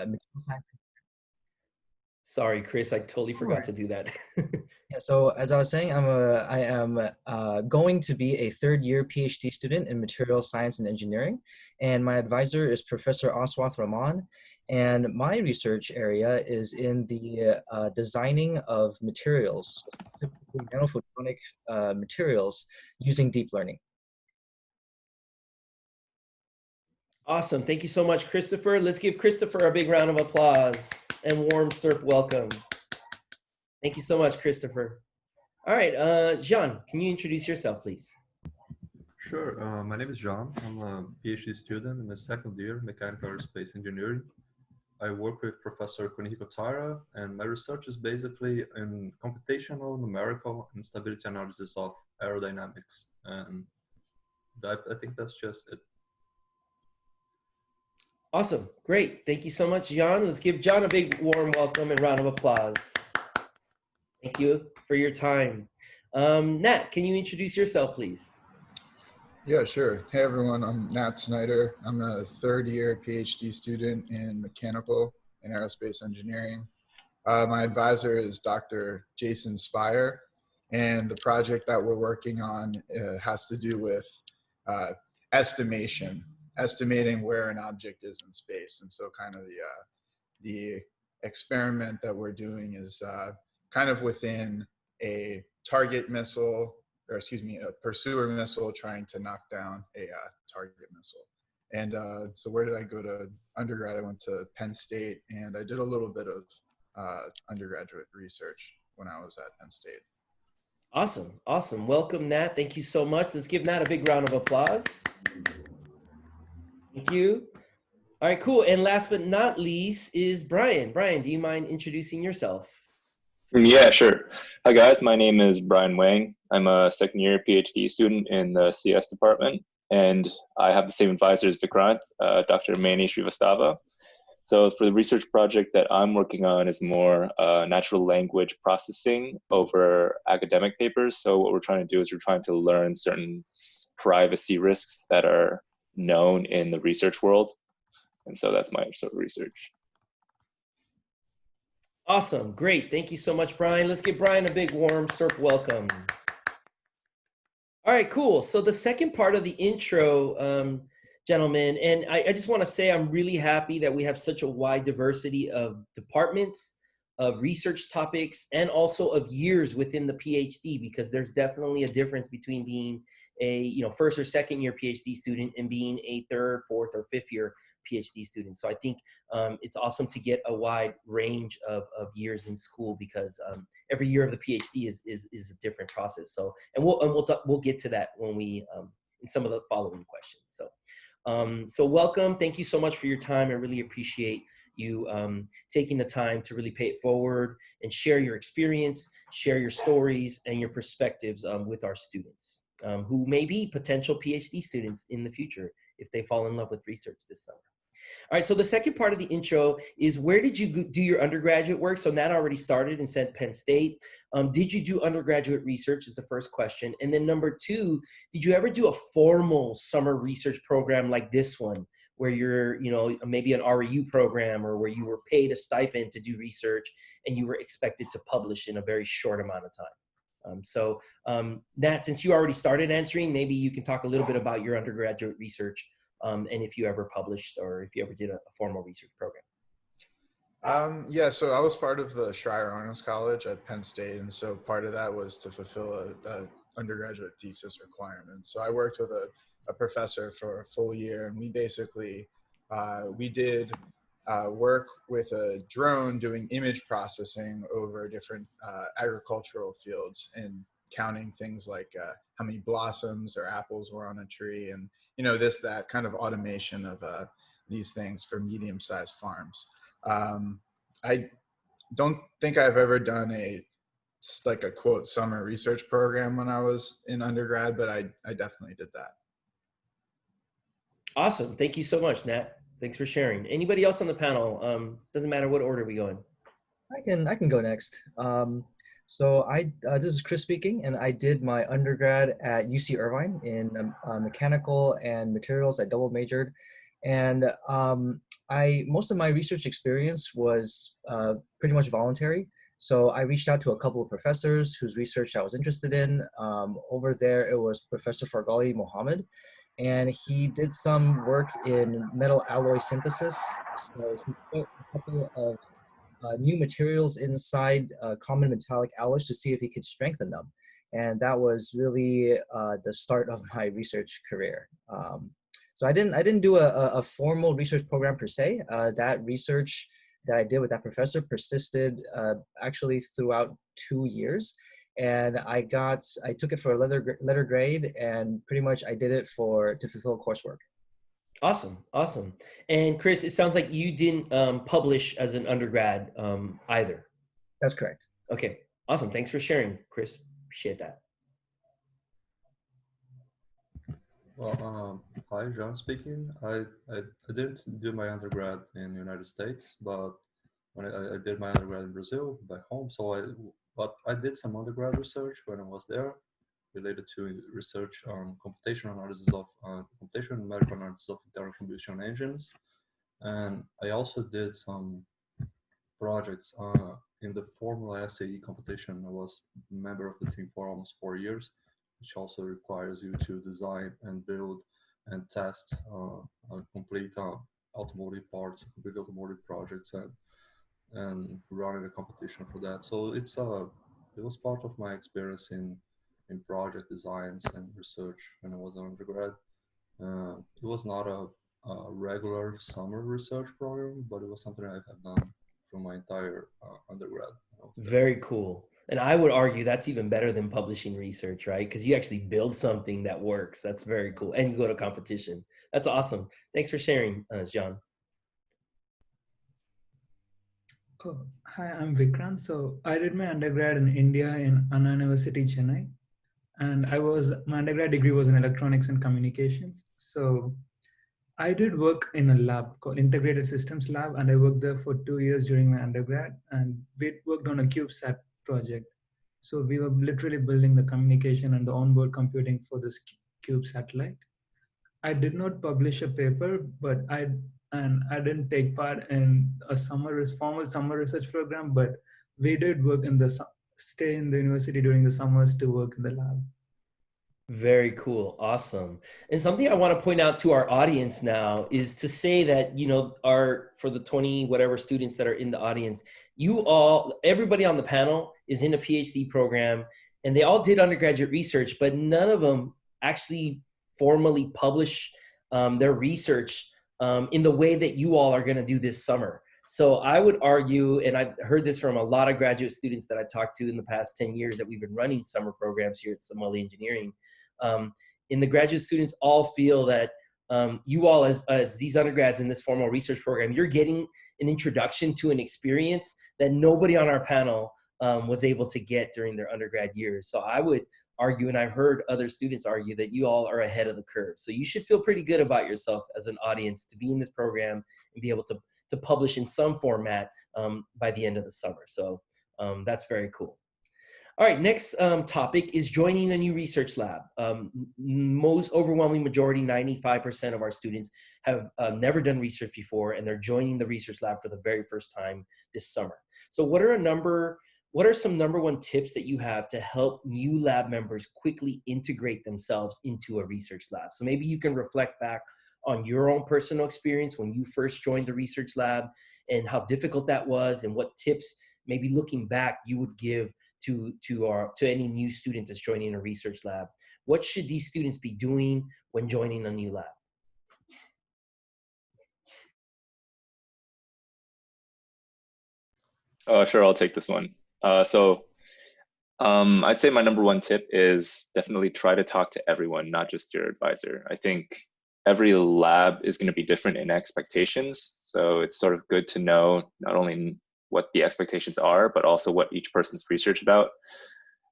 material science. Sorry, Chris, I totally forgot to Alright. do that. Yeah, so as I was saying, I am going to be a third-year PhD student in material science and engineering, and my advisor is Professor Aswath Rahman, and my research area is in the designing of materials, specifically nanophotonic materials using deep learning. Awesome. Thank you so much, Christopher. Let's give Christopher a big round of applause and warm SURP welcome. Thank you so much, Christopher. All right, Jean, can you introduce yourself, please? Sure. My name is Jean. I'm a PhD student in the second year mechanical aerospace engineering. I work with Professor Kunihiko Tara, and my research is basically in computational, numerical, and stability analysis of aerodynamics. And I think that's just it. Awesome. Great. Thank you so much, Jean. Let's give John a big warm welcome and round of applause. Thank you for your time. Nat, can you introduce yourself, please? Yeah, sure. Hey, everyone. I'm Nat Snyder. I'm a third-year PhD student in mechanical and aerospace engineering. My advisor is Dr. Jason Spire, and the project that we're working on has to do with estimating where an object is in space. And so kind of the experiment that we're doing is kind of within a target missile, or excuse me, a pursuer missile trying to knock down a target missile. And so where did I go to undergrad? I went to Penn State, and I did a little bit of undergraduate research when I was at Penn State. Awesome. Awesome. Welcome, Nat. Thank you so much. Let's give Nat a big round of applause. Thank you. All right, cool. And last but not least is Brian. Brian, do you mind introducing yourself? Yeah, sure. Hi, guys. My name is Brian Wang. I'm a second-year PhD student in the CS department, and I have the same advisor as Vikranth, Dr. Mani Srivastava. So for the research project that I'm working on is more natural language processing over academic papers. So what we're trying to do is we're trying to learn certain privacy risks that are known in the research world. And so that's my sort of research. Awesome. Great. Thank you so much, Brian. Let's give Brian a big warm SURP welcome. All right, cool. So the second part of the intro, gentlemen, and I just want to say I'm really happy that we have such a wide diversity of departments, of research topics, and also of years within the PhD, because there's definitely a difference between being a first or second year PhD student and being a third, fourth, or fifth year PhD student. So I think it's awesome to get a wide range of years in school, because every year of the PhD is a different process. So we'll get to that when we in some of the following questions. So welcome. Thank you so much for your time. I really appreciate you taking the time to really pay it forward and share your experience, share your stories and your perspectives with our students who may be potential PhD students in the future if they fall in love with research this summer. All right, so the second part of the intro is, where did you do your undergraduate work? So Nat already started and said Penn State. Did you do undergraduate research is the first question. And then number two, did you ever do a formal summer research program like this one, where you're, maybe an REU program, or where you were paid a stipend to do research and you were expected to publish in a very short amount of time? Nat, since you already started answering, maybe you can talk a little bit about your undergraduate research and if you ever published or if you ever did a formal research program. Yeah, so I was part of the Schreier Honors College at Penn State, and so part of that was to fulfill a undergraduate thesis requirement. So I worked with a professor for a full year, and we basically, we did work with a drone doing image processing over different agricultural fields and counting things like how many blossoms or apples were on a tree, and that kind of automation of these things for medium-sized farms. I don't think I've ever done a quote summer research program when I was in undergrad, but I definitely did that. Awesome. Thank you so much, Nat. Thanks for sharing. Anybody else on the panel? Doesn't matter what order we go in. I can go next. So this is Chris speaking, and I did my undergrad at UC Irvine in mechanical and materials. I double majored, and most of my research experience was pretty much voluntary. So I reached out to a couple of professors whose research I was interested in. Over there, it was Professor Farghali Mohammed, and he did some work in metal alloy synthesis. So he put a couple of new materials inside common metallic alloys to see if he could strengthen them. And that was really the start of my research career. So I didn't do a formal research program per se. That research that I did with that professor persisted actually throughout 2 years. And I took it for a letter grade, and pretty much I did it to fulfill coursework. Awesome, awesome. And Chris, it sounds like you didn't publish as an undergrad either. That's correct. Okay, awesome. Thanks for sharing, Chris. Appreciate that. Well, hi, John speaking. I didn't do my undergrad in the United States, but when I did my undergrad in Brazil, back home. But I did some undergrad research when I was there, related to research on computational analysis of computational numerical analysis of internal combustion engines, and I also did some projects in the Formula SAE competition. I was a member of the team for almost 4 years, which also requires you to design and build and test complete automotive parts, complete automotive projects, and running a competition for that. So it was part of my experience in project designs and research when I was an undergrad. It was not a regular summer research program, but it was something I have done for my entire undergrad. Very cool. And I would argue that's even better than publishing research, right? Because you actually build something that works. That's very cool. And you go to competition. That's awesome. Thanks for sharing, John. Oh, hi, I'm Vikranth. So I did my undergrad in India in Anna University, Chennai. And my undergrad degree was in electronics and communications. So I did work in a lab called Integrated Systems Lab, and I worked there for 2 years during my undergrad, and we worked on a CubeSat project. So we were literally building the communication and the onboard computing for this Cube satellite. I did not publish a paper, but I didn't take part in a formal summer research program, but we did work stay in the university during the summers to work in the lab. Very cool. Awesome. And something I want to point out to our audience now is to say that, for the 20 whatever students that are in the audience, everybody on the panel is in a PhD program, and they all did undergraduate research, but none of them actually formally publish their research in the way that you all are going to do this summer. So I would argue, and I've heard this from a lot of graduate students that I've talked to in the past 10 years that we've been running summer programs here at Somali Engineering, and the graduate students all feel that you all as these undergrads in this formal research program, you're getting an introduction to an experience that nobody on our panel was able to get during their undergrad years. So I would argue, and I've heard other students argue, that you all are ahead of the curve. So you should feel pretty good about yourself as an audience to be in this program and be able to publish in some format by the end of the summer. So that's very cool. All right, next topic is joining a new research lab. Most overwhelming majority, 95% of our students have never done research before, and they're joining the research lab for the very first time this summer. So what are some number one tips that you have to help new lab members quickly integrate themselves into a research lab? So maybe you can reflect back on your own personal experience when you first joined the research lab and how difficult that was, and what tips, maybe looking back, you would give to any new student that's joining a research lab. What should these students be doing when joining a new lab? Sure, I'll take this one. I'd say my number one tip is definitely try to talk to everyone, not just your advisor. I think every lab is going to be different in expectations. So it's sort of good to know not only what the expectations are, but also what each person's research about.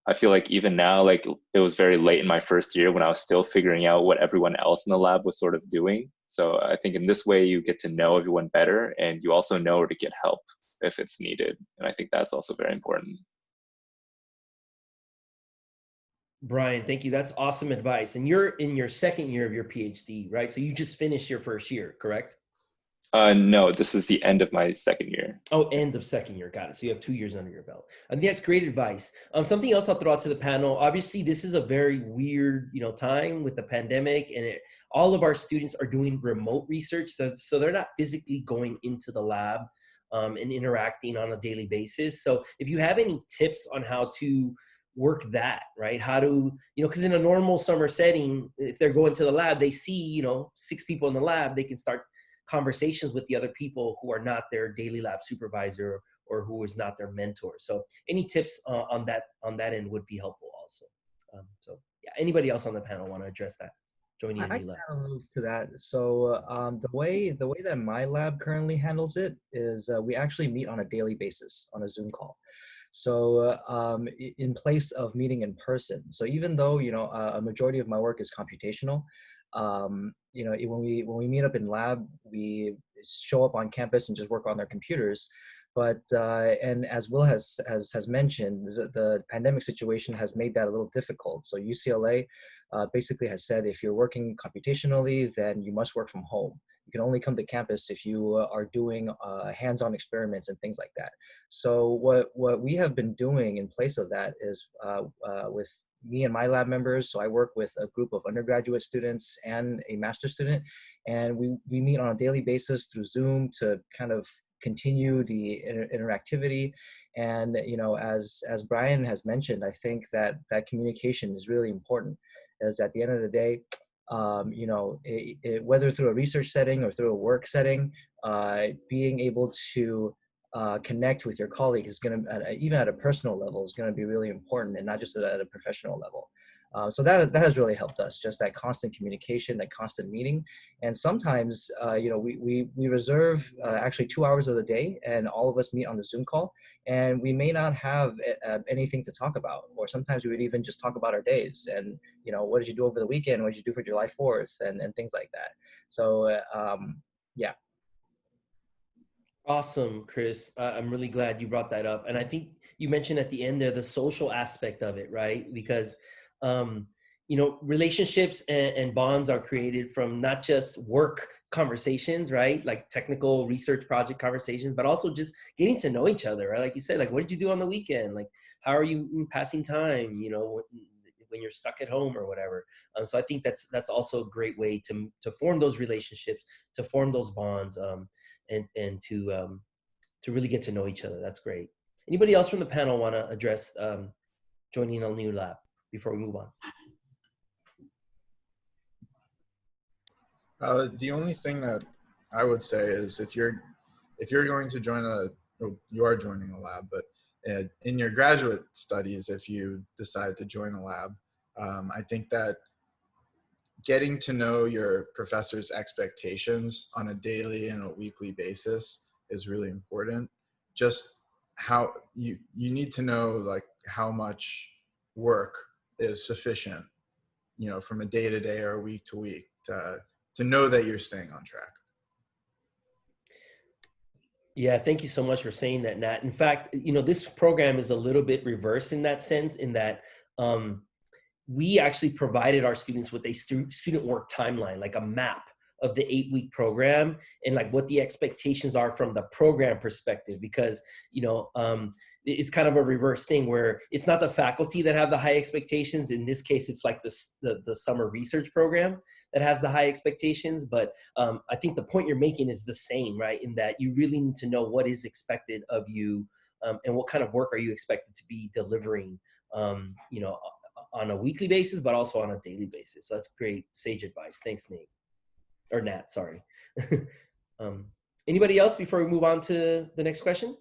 I feel like even now, like it was very late in my first year when I was still figuring out what everyone else in the lab was sort of doing. So I think in this way, you get to know everyone better, and you also know where to get help if it's needed. And I think that's also very important. Brian, thank you. That's awesome advice. And you're in your second year of your PhD, right? So you just finished your first year, correct? No, this is the end of my second year. Oh, end of second year. Got it. So you have 2 years under your belt. I think that's great advice. Something else I'll throw out to the panel. Obviously, this is a very weird, time with the pandemic, and all of our students are doing remote research, so they're not physically going into the lab and interacting on a daily basis. So if you have any tips on how to work that, right? How to, because in a normal summer setting, if they're going to the lab, they see, 6 people in the lab, they can start conversations with the other people who are not their daily lab supervisor or who is not their mentor. So any tips on that end would be helpful also. So yeah, anybody else on the panel want to address that? Joining a I new can lab. add a little to that. So the way that my lab currently handles it is we actually meet on a daily basis on a Zoom call. So in place of meeting in person. So even though a majority of my work is computational, when we meet up in lab, we show up on campus and just work on their computers. But and as Will has mentioned, the pandemic situation has made that a little difficult. So UCLA basically has said if you're working computationally, then you must work from home. You can only come to campus if you are doing hands-on experiments and things like that. So what we have been doing in place of that is with me and my lab members. So I work with a group of undergraduate students and a master's student, and we meet on a daily basis through Zoom to kind of continue the interactivity. And as Brian has mentioned, I think that communication is really important, as at the end of the day, whether through a research setting or through a work setting, being able to connect with your colleague is going to, even at a personal level, is going to be really important, and not just at a professional level. So that has really helped us, just that constant communication, that constant meeting. And sometimes, we reserve actually 2 hours of the day, and all of us meet on the Zoom call, and we may not have anything to talk about, or sometimes we would even just talk about our days and, what did you do over the weekend? What did you do for July 4th? And things like that. So, yeah. Awesome, Chris. I'm really glad you brought that up. And I think you mentioned at the end there the social aspect of it, right? Because, relationships and bonds are created from not just work conversations, right? Like technical research project conversations, but also just getting to know each other, right? Like you said, like, what did you do on the weekend? Like, how are you passing time, when you're stuck at home or whatever. So I think that's also a great way to form those relationships, to form those bonds, and to really get to know each other. That's great. Anybody else from the panel want to address joining a new lab before we move on? The only thing that I would say is if you're going to join you are joining a lab, but in your graduate studies, if you decide to join a lab, I think that getting to know your professor's expectations on a daily and a weekly basis is really important. Just how you need to know, like, how much work is sufficient, from a day to day or week to week to know that you're staying on track. Yeah, thank you so much for saying that, Nat. In fact, this program is a little bit reversed in that sense, in that we actually provided our students with a student work timeline, like a map of the 8-week program, and like what the expectations are from the program perspective, because, it's kind of a reverse thing where it's not the faculty that have the high expectations. In this case, it's like the summer research program that has the high expectations. But I think the point you're making is the same, right? In that you really need to know what is expected of you, and what kind of work are you expected to be delivering, on a weekly basis, but also on a daily basis. So that's great, sage advice. Thanks, Nate. Or Nat, sorry. Anybody else before we move on to the next question?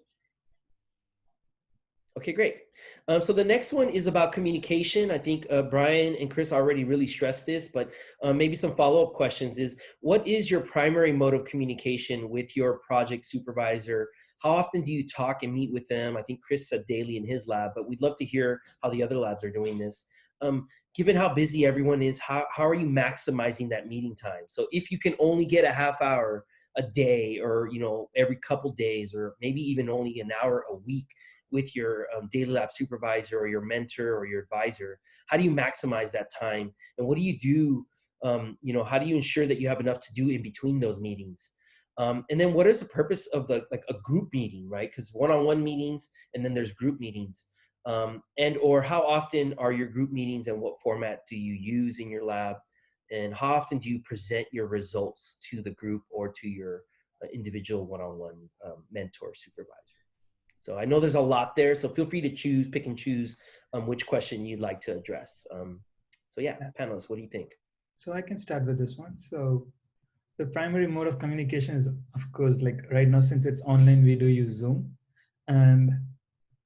Okay, great. So the next one is about communication. I think Brian and Chris already really stressed this, but maybe some follow-up questions is, what is your primary mode of communication with your project supervisor? How often do you talk and meet with them? I think Chris said daily in his lab, but we'd love to hear how the other labs are doing this. Given how busy everyone is, how are you maximizing that meeting time? So if you can only get a half hour a day, or every couple days, or maybe even only an hour a week with your daily lab supervisor or your mentor or your advisor, how do you maximize that time? And what do you do, how do you ensure that you have enough to do in between those meetings? And then what is the purpose of like a group meeting, right? Because one-on-one meetings and then there's group meetings. And or how often are your group meetings and what format do you use in your lab? And how often do you present your results to the group or to your individual one-on-one mentor supervisor? So I know there's a lot there, so feel free to pick and choose which question you'd like to address. So yeah, panelists, what do you think? So I can start with this one. So the primary mode of communication is, of course, like right now, since it's online, we do use Zoom. And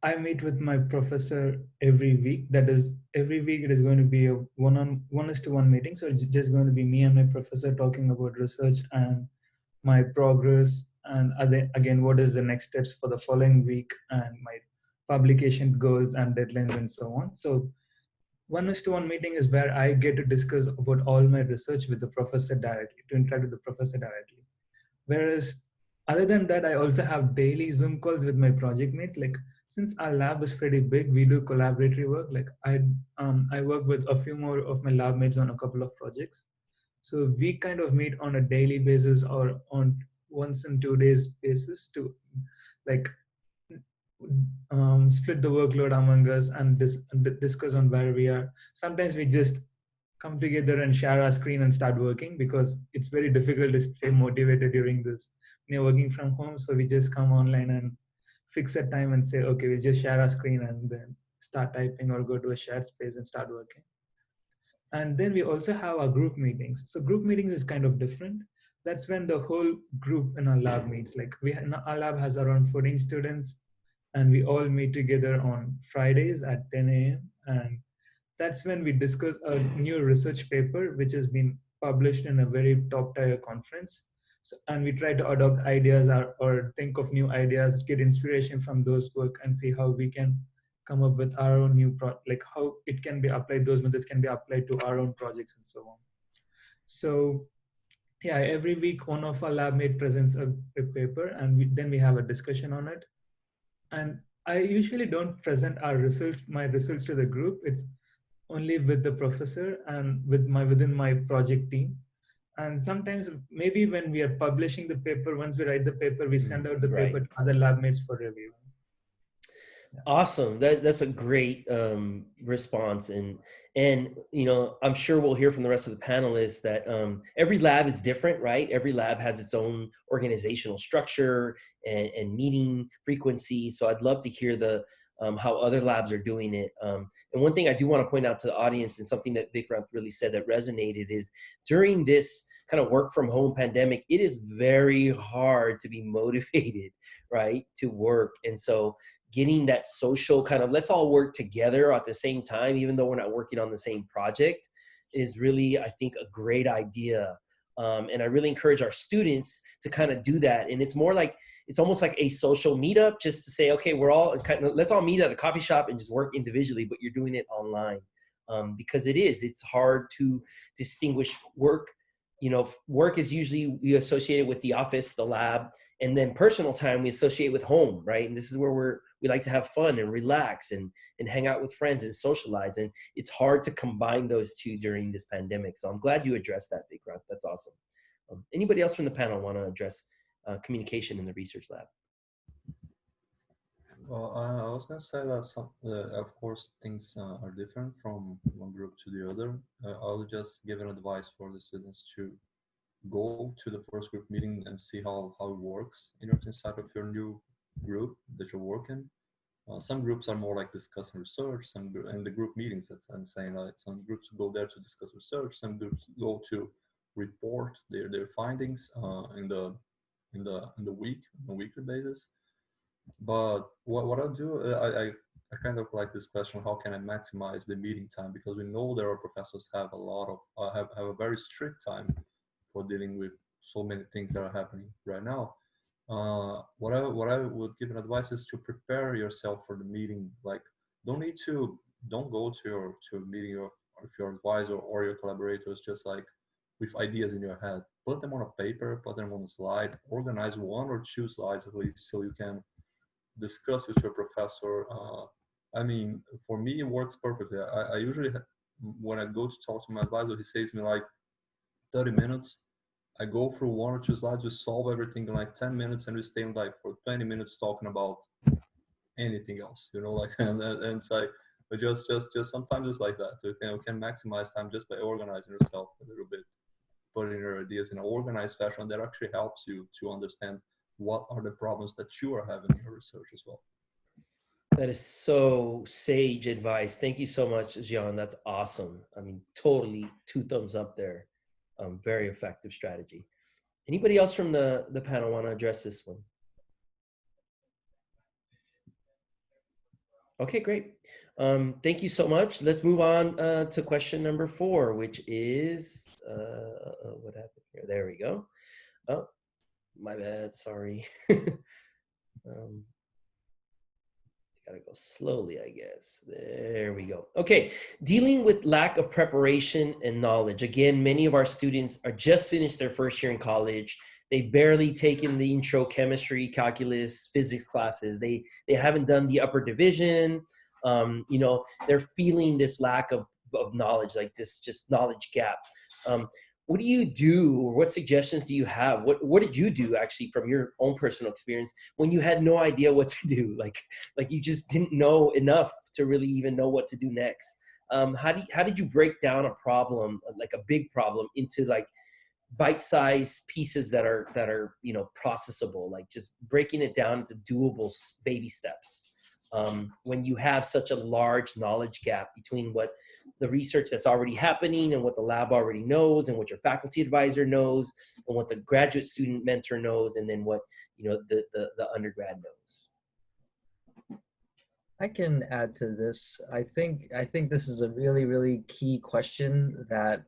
I meet with my professor every week. That is, every week it is going to be a one-to-one meeting. So it's just going to be me and my professor talking about research and my progress, and again, what is the next steps for the following week, and my publication goals and deadlines and so on. So one-to-one meeting is where I get to discuss about all my research with the professor directly, to interact with the professor directly. Whereas other than that, I also have daily Zoom calls with my project mates. Like, since our lab is pretty big, we do collaboratory work. Like I work with a few more of my lab mates on a couple of projects. So we kind of meet on a daily basis or on once in 2 days basis to like split the workload among us and discuss on where we are. Sometimes we just come together and share our screen and start working, because it's very difficult to stay motivated during this when you're working from home. So we just come online and fix a time and say, okay, we just share our screen and then start typing or go to a shared space and start working. And then we also have our group meetings. So group meetings is kind of different. That's when the whole group in our lab meets. Like our lab has around 14 students, and we all meet together on Fridays at 10 a.m. And that's when we discuss a new research paper, which has been published in a very top tier conference. So, and we try to adopt ideas or think of new ideas, get inspiration from those work, and see how we can come up with our own new like how it can be applied, those methods can be applied to our own projects and so on. So yeah, every week one of our lab mate presents a paper, and then we have a discussion on it. And I usually don't present my results to the group. It's only with the professor and within my project team. And sometimes maybe when we are publishing the paper, once we write the paper, we send out the paper to other lab mates for review. Awesome. That's a great response. And you know, I'm sure we'll hear from the rest of the panelists that every lab is different, right? Every lab has its own organizational structure and meeting frequency. So I'd love to hear how other labs are doing it. And one thing I do want to point out to the audience, and something that Vikranth really said that resonated, is during this kind of work from home pandemic, it is very hard to be motivated, right, to work. And so getting that social kind of let's all work together at the same time, even though we're not working on the same project, is really, I think, a great idea. And I really encourage our students to kind of do that. And it's almost like a social meetup, just to say, okay, let's all meet at a coffee shop and just work individually, but you're doing it online. Because it's hard to distinguish work. You know, work is usually we associate with the office, the lab, and then personal time we associate with home, right? And this is where we like to have fun and relax and hang out with friends and socialize. And it's hard to combine those two during this pandemic. So I'm glad you addressed that, Vikranth. That's awesome. Anybody else from the panel want to address communication in the research lab? Well, I was going to say that of course, things are different from one group to the other. I'll just give an advice for the students to go to the first group meeting and see how it works inside of your new group that you're working. Some groups are more like discussing research, and the group meetings that I'm saying, like some groups go there to discuss research, some groups go to report their findings in the week, on a weekly basis. But what I'll do, I kind of like this question: how can I maximize the meeting time? Because we know there are professors have a lot of have a very strict time for dealing with so many things that are happening right now. What I would give an advice is to prepare yourself for the meeting. Like, don't go to a meeting with your advisor or your collaborators just like with ideas in your head. Put them on a paper, put them on a slide, organize 1 or 2 slides at least so you can discuss with your professor. I mean, for me, it works perfectly. I usually, when I go to talk to my advisor, he says to me like 30 minutes. I go through 1 or 2 slides, we solve everything in like 10 minutes, and we stay like for 20 minutes talking about anything else, you know, like, and it's like, but just sometimes it's like that. You can maximize time just by organizing yourself a little bit, putting your ideas in an organized fashion that actually helps you to understand what are the problems that you are having in your research as well. That is so sage advice. Thank you so much, Jean. That's awesome. I mean, totally 2 thumbs up there. Very effective strategy. Anybody else from the panel want to address this one? Okay, great. Thank you so much. Let's move on to question number 4, which is, what happened here? There we go. Oh, my bad, sorry. Gotta go slowly, I guess. There we go. Okay, dealing with lack of preparation and knowledge. Again, many of our students are just finished their first year in college. They've barely taken the intro chemistry, calculus, physics classes. They haven't done the upper division. You know, they're feeling this lack of knowledge, like this just knowledge gap. What do you do, or what suggestions do you have? What did you do actually from your own personal experience when you had no idea what to do? Like you just didn't know enough to really even know what to do next. How did you break down a problem, like a big problem, into like bite-sized pieces that are you know, processable, like just breaking it down into doable baby steps? When you have such a large knowledge gap between what the research that's already happening and what the lab already knows, and what your faculty advisor knows, and what the graduate student mentor knows, and then what, you know, the undergrad knows. I can add to this. I think this is a really key question that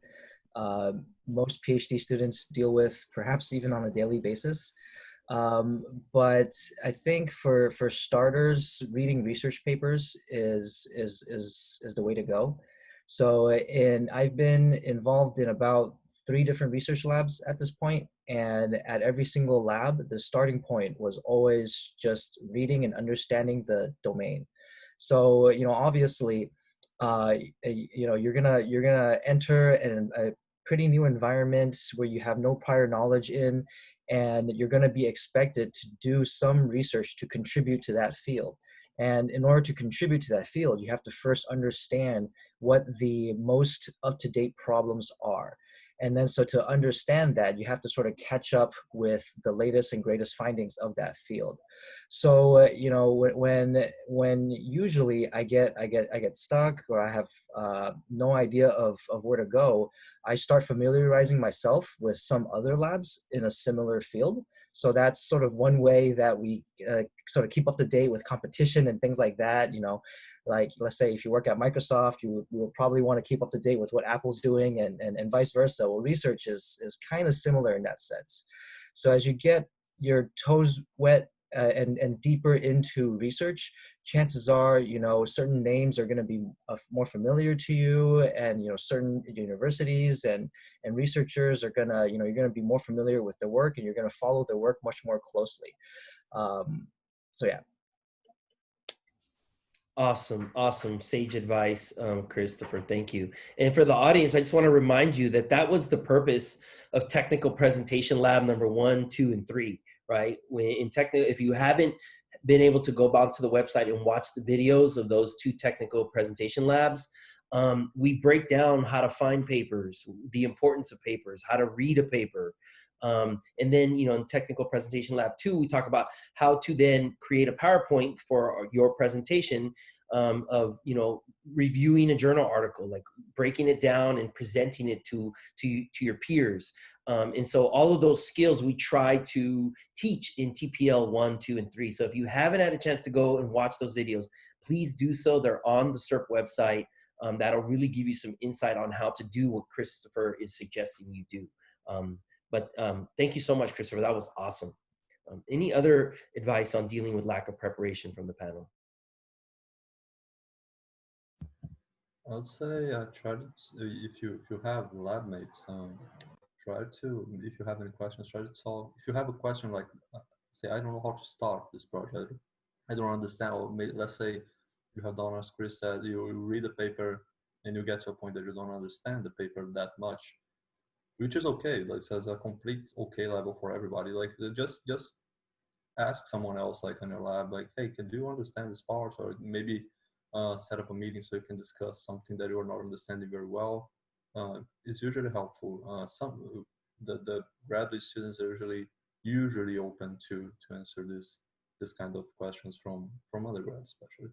most PhD students deal with, perhaps even on a daily basis. But I think for starters, reading research papers is the way to go. So, I've been involved in about 3 different research labs at this point, and at every single lab, the starting point was always just reading and understanding the domain. So, you know, obviously, you know, you're gonna enter a pretty new environment where you have no prior knowledge in, and you're going to be expected to do some research to contribute to that field. And in order to contribute to that field, you have to first understand what the most up-to-date problems are. And then, so to understand that, you have to sort of catch up with the latest and greatest findings of that field. So, you know, when usually I get stuck, or I have no idea of where to go, I start familiarizing myself with some other labs in a similar field. So that's sort of one way that we sort of keep up to date with competition and things like that. You know, like, let's say if you work at Microsoft, you will probably want to keep up to date with what Apple's doing, and vice versa. Well, research is kind of similar in that sense. So as you get your toes wet and deeper into research, chances are, you know, certain names are going to be more familiar to you, and, you know, certain universities and researchers are going to, you know, you're going to be more familiar with their work, and you're going to follow their work much more closely. So yeah. Awesome sage advice, Christopher. Thank you. And for the audience, I just want to remind you that that was the purpose of technical presentation lab number 1, 2, and 3. Right? If you haven't been able to go back to the website and watch the videos of those 2 technical presentation labs, we break down how to find papers, the importance of papers, how to read a paper. And then, you know, in technical presentation lab 2, we talk about how to then create a PowerPoint for your presentation, of, you know, reviewing a journal article, like breaking it down and presenting it to your peers. And so all of those skills we try to teach in TPL 1, 2, and 3. So if you haven't had a chance to go and watch those videos, please do so. They're on the SURP website. That'll really give you some insight on how to do what Christopher is suggesting you do. But thank you so much, Christopher. That was awesome. Any other advice on dealing with lack of preparation from the panel? I would say try to, if you have lab mates, try to, if you have any questions, try to talk. If you have a question like, say, I don't know how to start this project, I don't understand, or let's say you have done, as Chris said, you read the paper and you get to a point that you don't understand the paper that much. which is okay. Like, as a complete okay level for everybody. Like, just ask someone else, like on your lab, like, hey, can you understand this part? Or maybe set up a meeting so you can discuss something that you are not understanding very well. It's usually helpful. The graduate students are usually open to answer this kind of questions from undergrads, especially.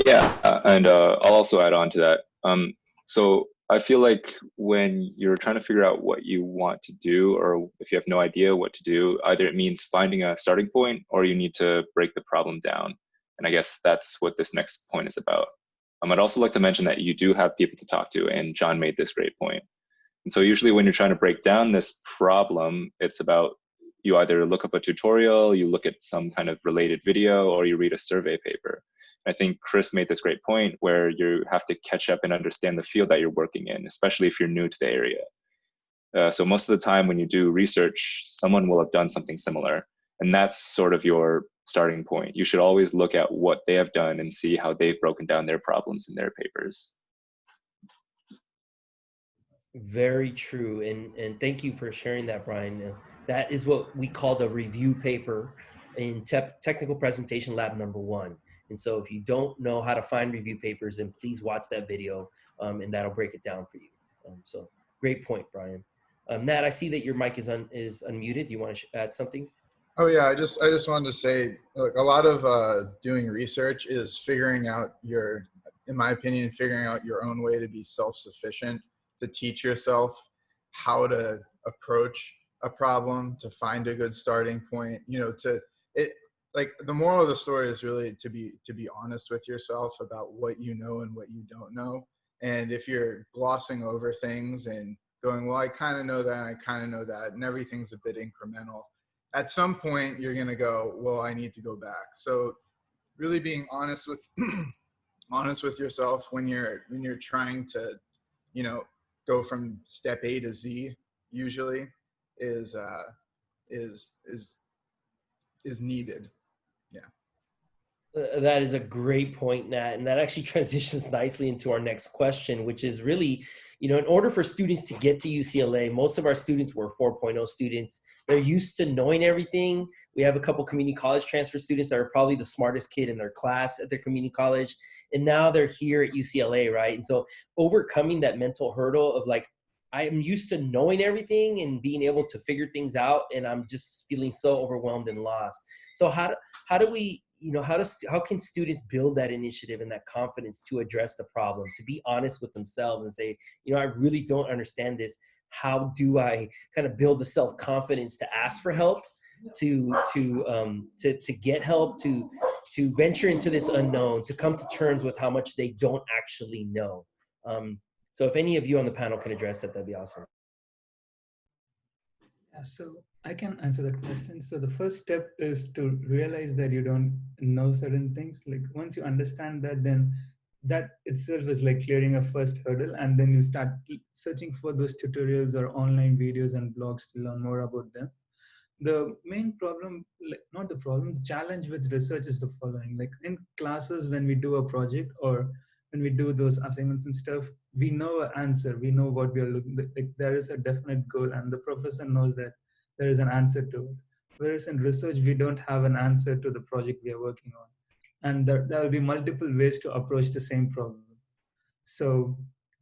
Yeah, and I'll also add on to that. So I feel like when you're trying to figure out what you want to do, or if you have no idea what to do, either it means finding a starting point or you need to break the problem down. And I guess that's what this next point is about. I'd also like to mention that you do have people to talk to, and John made this great point. And so usually when you're trying to break down this problem, it's about you either look up a tutorial, you look at some kind of related video, or you read a survey paper. I think Chris made this great point where you have to catch up and understand the field that you're working in, especially if you're new to the area. So most of the time when you do research, someone will have done something similar. And that's sort of your starting point. You should always look at what they have done and see how they've broken down their problems in their papers. Very true. And thank you for sharing that, Brian. That is what we call the review paper in technical presentation lab #1. And so if you don't know how to find review papers, then please watch that video and that'll break it down for you. So great point, Brian. Nat, I see that your mic is unmuted. Do you want to add something? Oh yeah, I just wanted to say, look, a lot of doing research is figuring out in my opinion, figuring out your own way to be self-sufficient, to teach yourself how to approach a problem, to find a good starting point. Like the moral of the story is really to be honest with yourself about what you know and what you don't know. And if you're glossing over things and going, well, I kind of know that, and I kind of know that, and everything's a bit incremental, at some point you're going to go, well, I need to go back. So really being honest with honest with yourself when you're trying to, go from step A to Z usually is needed. Yeah. That is a great point, Nat, and that actually transitions nicely into our next question, which is really, in order for students to get to UCLA, most of our students were 4.0 students. They're used to knowing everything. We have a couple community college transfer students that are probably the smartest kid in their class at their community college, and now they're here at UCLA, right? And so overcoming that mental hurdle of like, I am used to knowing everything and being able to figure things out, and I'm just feeling so overwhelmed and lost. So how do we, how can students build that initiative and that confidence to address the problem, to be honest with themselves and say, I really don't understand this. How do I kind of build the self-confidence to ask for help, to get help, to venture into this unknown, to come to terms with how much they don't actually know? So if any of you on the panel can address that, that'd be awesome. Yeah, so I can answer that question. So the first step is to realize that you don't know certain things. Like once you understand that, then that itself is like clearing a first hurdle, and then you start searching for those tutorials or online videos and blogs to learn more about them. The main problem, not the problem, the challenge with research is the following. Like in classes, when we do a project or when we do those assignments and stuff, we know an answer, we know what we are looking at. Like there is a definite goal and the professor knows that there is an answer to it. Whereas in research, we don't have an answer to the project we are working on. And there will be multiple ways to approach the same problem. So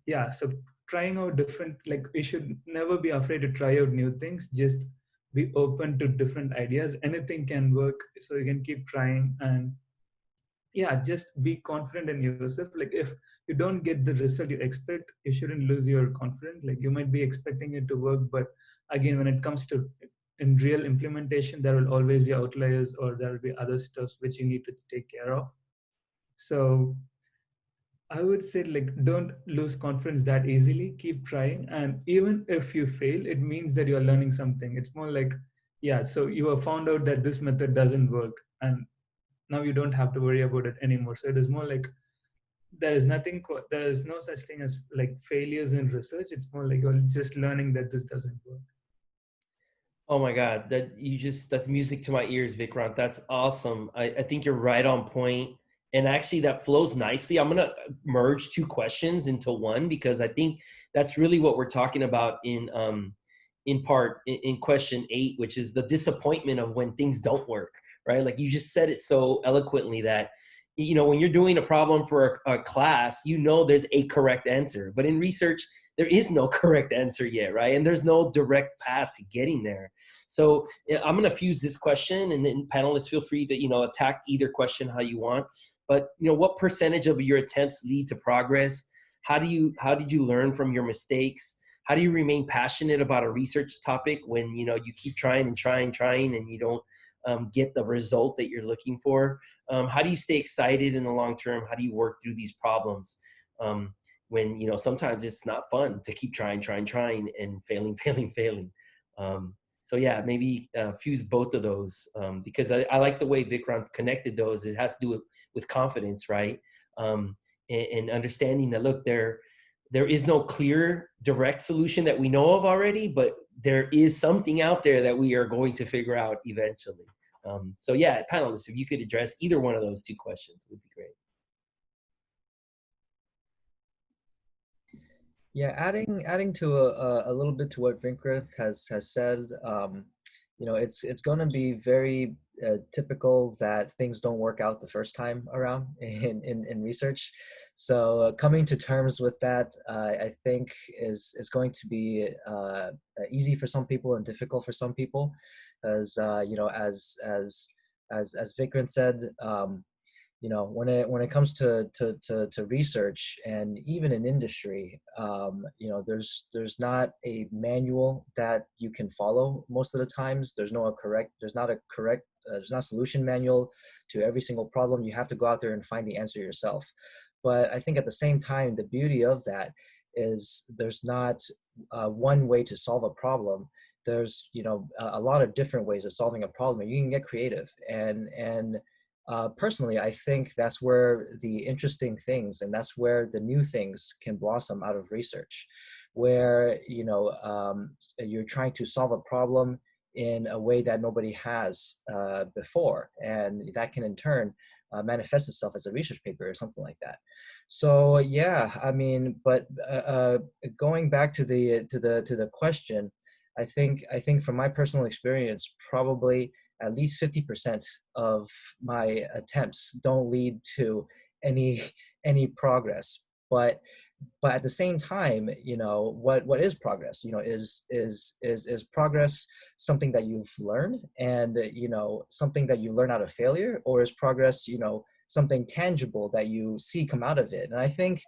yeah, so trying out different, like we should never be afraid to try out new things, just be open to different ideas. Anything can work, so you can keep trying. And yeah, just be confident in yourself. Like if you don't get the result you expect, you shouldn't lose your confidence. Like you might be expecting it to work, but again, when it comes to in real implementation, there will always be outliers, or there will be other stuff which you need to take care of. So I would say, like, don't lose confidence that easily. Keep trying. And even if you fail, it means that you're learning something. It's more like, yeah, so you have found out that this method doesn't work. And now you don't have to worry about it anymore. So it is more like there is no such thing as like failures in research. It's more like you're just learning that this doesn't work. Oh my God, that's music to my ears, Vikranth. That's awesome. I think you're right on point. And actually that flows nicely. I'm gonna merge two questions into one because I think that's really what we're talking about in part in question 8, which is the disappointment of when things don't work, right? Like you just said it so eloquently that, you know, when you're doing a problem for a class, you know there's a correct answer. But in research, there is no correct answer yet, right? And there's no direct path to getting there. So I'm going to fuse this question, and then panelists feel free to, you know, attack either question how you want. But, you know, what percentage of your attempts lead to progress? How did you learn from your mistakes? How do you remain passionate about a research topic when, you know, you keep trying and trying and you don't get the result that you're looking for? How do you stay excited in the long term? How do you work through these problems? When, you know, sometimes it's not fun to keep trying and failing. So yeah, maybe fuse both of those because I like the way Vikranth connected those. It has to do with confidence, right? And understanding that, look, there is no clear direct solution that we know of already, but there is something out there that we are going to figure out eventually. So yeah, panelists, if you could address either one of those two questions, would be great. Yeah, adding to a little bit to what Vikranth has said, you know, it's going to be very typical that things don't work out the first time around in research. So coming to terms with that, I think is going to be easy for some people and difficult for some people, as you know, as Vikranth said. You know, when it comes to research and even in industry, you know, there's not a manual that you can follow most of the times. There's not a solution manual to every single problem. You have to go out there and find the answer yourself. But I think at the same time, the beauty of that is there's not one way to solve a problem. There's, you know, a lot of different ways of solving a problem. You can get creative, and personally, I think that's where the interesting things and that's where the new things can blossom out of research, where, you know, you're trying to solve a problem in a way that nobody has before, and that can in turn manifest itself as a research paper or something like that. So yeah, I mean, but going back to the question, I think from my personal experience, probably at least 50% of my attempts don't lead to any progress. But at the same time, you know, what is progress? You know, is progress something that you've learned and, you know, something that you learn out of failure, or is progress, you know, something tangible that you see come out of it? And I think,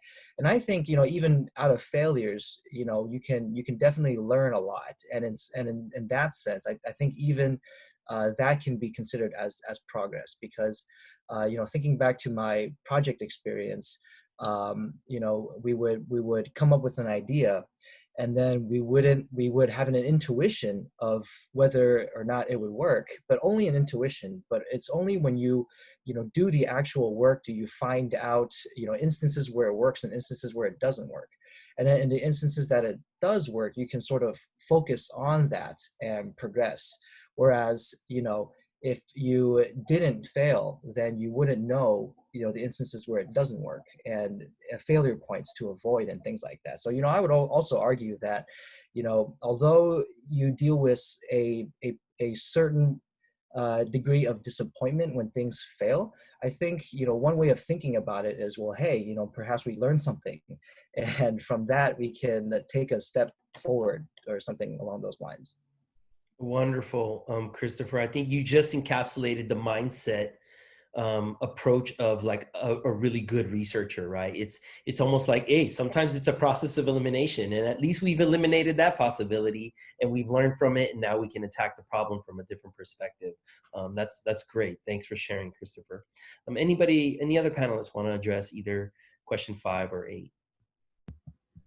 you know, even out of failures, you know, you can definitely learn a lot. And in that sense, I think even that can be considered as progress, because you know, thinking back to my project experience, you know, we would come up with an idea, and then we would have an intuition of whether or not it would work, but only an intuition. But it's only when you know, do the actual work do you find out, you know, instances where it works and instances where it doesn't work. And then in the instances that it does work, you can sort of focus on that and progress. Whereas, you know, if you didn't fail, then you wouldn't know, you know, the instances where it doesn't work and failure points to avoid and things like that. So, you know, I would also argue that, you know, although you deal with a certain degree of disappointment when things fail, I think, you know, one way of thinking about it is, well, hey, you know, perhaps we learned something, and from that we can take a step forward or something along those lines. Wonderful, Christopher. I think you just encapsulated the mindset approach of like a really good researcher, right? It's almost like, hey, sometimes it's a process of elimination, and at least we've eliminated that possibility and we've learned from it, and now we can attack the problem from a different perspective. That's great. Thanks for sharing, Christopher. Any other panelists want to address either question 5 or 8?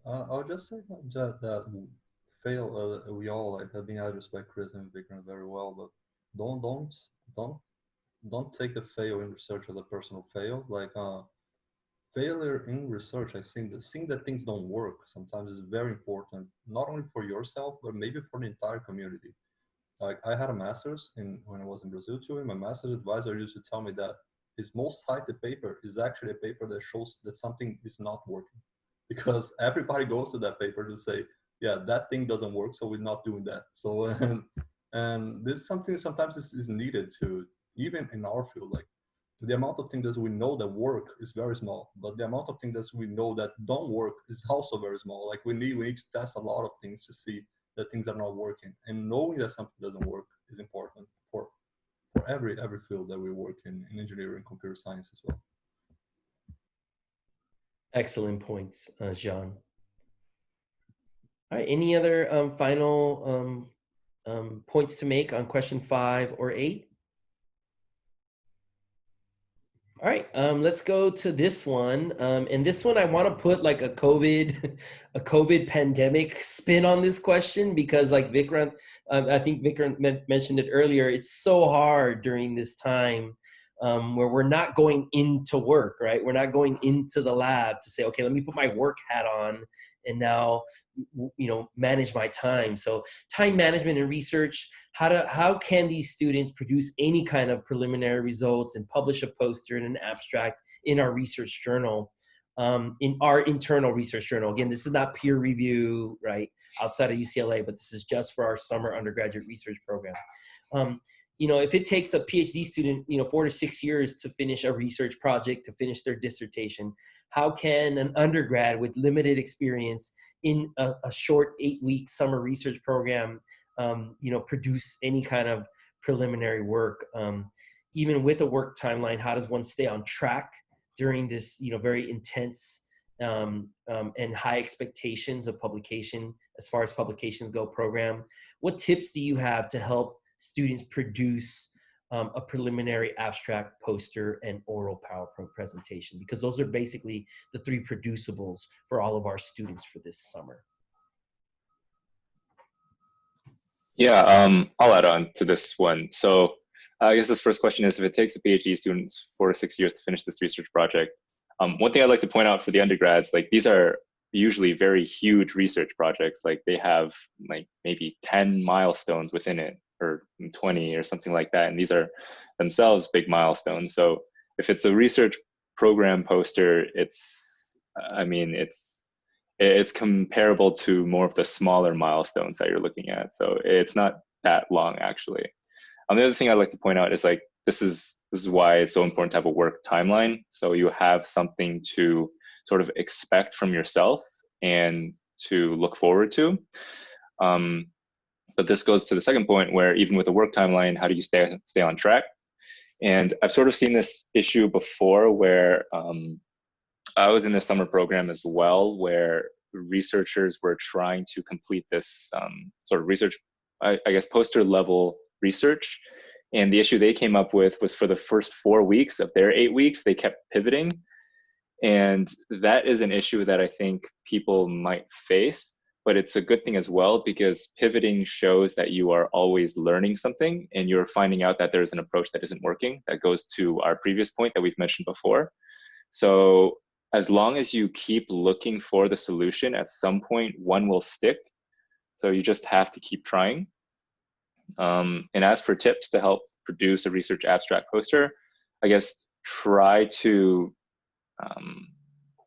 I'll just say that fail. We all like have been addressed by Chris and Vikram very well, but don't take the fail in research as a personal fail. Like failure in research, I think that seeing that things don't work sometimes is very important, not only for yourself but maybe for the entire community. Like I had a master's when I was in Brazil too, and my master's advisor used to tell me that his most cited paper is actually a paper that shows that something is not working, because everybody goes to that paper to say, yeah, that thing doesn't work, so we're not doing that. So and this is something that sometimes is needed to, even in our field, like the amount of things that we know that work is very small, but the amount of things that we know that don't work is also very small. Like we need to test a lot of things to see that things are not working, and knowing that something doesn't work is important for every field that we work in engineering, computer science as well. Excellent points, Jean. All right, any other final points to make on question 5 or 8? All right, let's go to this one. And this one, I want to put like a COVID pandemic spin on this question, because like Vikranth, I think Vikranth mentioned it earlier, it's so hard during this time where we're not going into work, right? We're not going into the lab to say, okay, let me put my work hat on and now, manage my time. So time management and research, how can these students produce any kind of preliminary results and publish a poster and an abstract in our research journal, in our internal research journal? Again, this is not peer review, right, outside of UCLA, but this is just for our summer undergraduate research program. If it takes a PhD student, 4 to 6 years to finish a research project, to finish their dissertation, how can an undergrad with limited experience in a short 8-week summer research program, produce any kind of preliminary work? Even with a work timeline, how does one stay on track during this, very intense and high expectations of publication as far as publications go program? What tips do you have to help students produce a preliminary abstract, poster, and oral PowerPoint presentation? Because those are basically the 3 producibles for all of our students for this summer. Yeah, I'll add on to this one. So I guess this first question is, if it takes a PhD students 4 to 6 years to finish this research project, one thing I'd like to point out for the undergrads, like these are usually very huge research projects. Like they have like maybe 10 milestones within it, or 20 or something like that. And these are themselves big milestones. So if it's a research program poster, it's comparable to more of the smaller milestones that you're looking at. So it's not that long actually. The other thing I'd like to point out is like, this is why it's so important to have a work timeline. So you have something to sort of expect from yourself and to look forward to. But this goes to the second point, where even with a work timeline, how do you stay on track? And I've sort of seen this issue before, where I was in the summer program as well, where researchers were trying to complete this sort of research, I guess, poster level research. And the issue they came up with was, for the first 4 weeks of their 8 weeks, they kept pivoting. And that is an issue that I think people might face. But it's a good thing as well, because pivoting shows that you are always learning something and you're finding out that there's an approach that isn't working. That goes to our previous point that we've mentioned before. So as long as you keep looking for the solution, at some point one will stick. So you just have to keep trying. And as for tips to help produce a research abstract poster, I guess try to,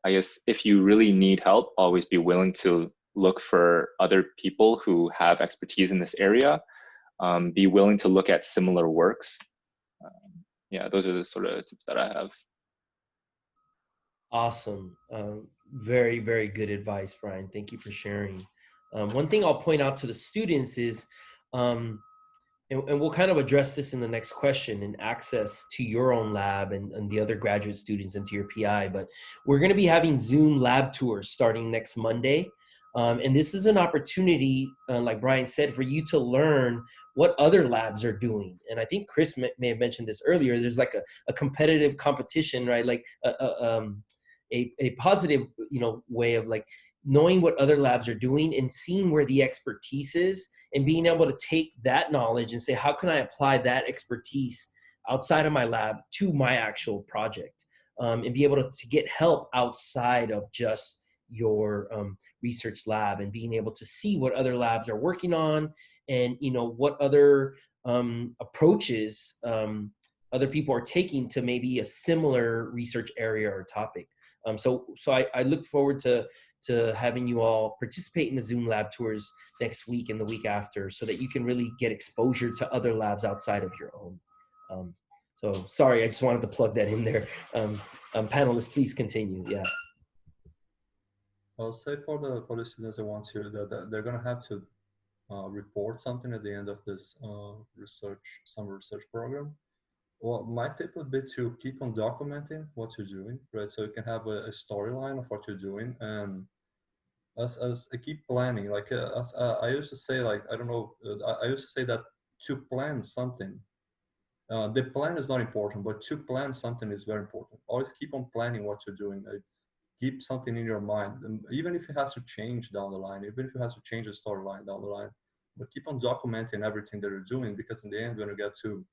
if you really need help, always be willing to look for other people who have expertise in this area. Be willing to look at similar works. Those are the sort of tips that I have. Awesome. Very, very good advice, Brian. Thank you for sharing. One thing I'll point out to the students is, and we'll kind of address this in the next question, and access to your own lab and the other graduate students and to your PI, but we're going to be having Zoom lab tours starting next Monday. And this is an opportunity, like Brian said, for you to learn what other labs are doing. And I think Chris may have mentioned this earlier. There's like a competitive competition, right? Like a positive, way of like knowing what other labs are doing and seeing where the expertise is, and being able to take that knowledge and say, how can I apply that expertise outside of my lab to my actual project, and be able to get help outside of just your research lab and being able to see what other labs are working on, and what other approaches other people are taking to maybe a similar research area or topic. So I look forward to having you all participate in the Zoom lab tours next week and the week after, so that you can really get exposure to other labs outside of your own. So sorry, I just wanted to plug that in there. Panelists, please continue. Yeah. I'll say for the students that want to, that they're gonna have to report something at the end of this summer research program. Well, my tip would be to keep on documenting what you're doing, right? So you can have a storyline of what you're doing, and as keep planning. Like I used to say, like I don't know, I used to say that to plan something, the plan is not important, but to plan something is very important. Always keep on planning what you're doing. Keep something in your mind, and even if it has to change down the line, even if it has to change the storyline down the line, but keep on documenting everything that you're doing, because in the end, when you get to,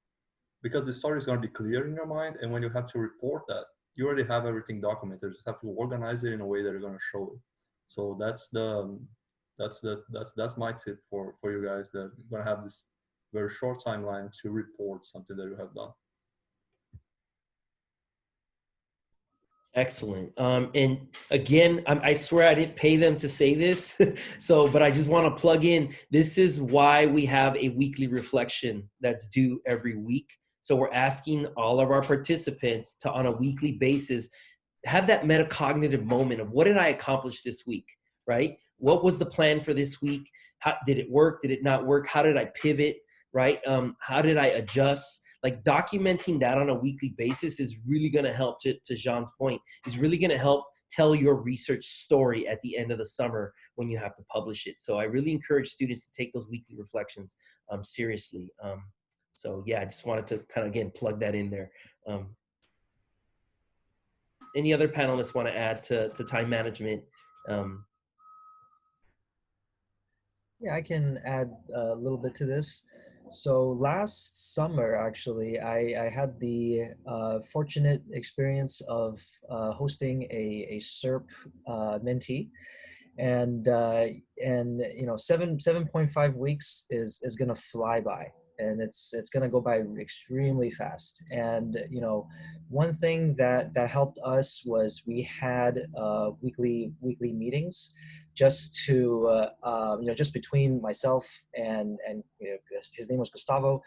because the story is going to be clear in your mind, and when you have to report that, you already have everything documented. You just have to organize it in a way that you're going to show it. So that's my tip for you guys, that you're going to have this very short timeline to report something that you have done. Excellent. And again, I swear I didn't pay them to say this, but I just want to plug in. This is why we have a weekly reflection that's due every week. So we're asking all of our participants to, on a weekly basis, have that metacognitive moment of, what did I accomplish this week, right? What was the plan for this week? How did it work? Did it not work? How did I pivot, right? How did I adjust? Like, documenting that on a weekly basis is really going to help, to Jean's point, is really going to help tell your research story at the end of the summer when you have to publish it. So I really encourage students to take those weekly reflections seriously. So yeah, I just wanted to kind of, again, plug that in there. Any other panelists want to add to time management? Yeah, I can add a little bit to this. So last summer, actually, I had the fortunate experience of hosting a SURP mentee, and 7.5 weeks is gonna fly by, and it's gonna go by extremely fast. And one thing that helped us was we had weekly meetings, just to just between myself and his name was Gustavo.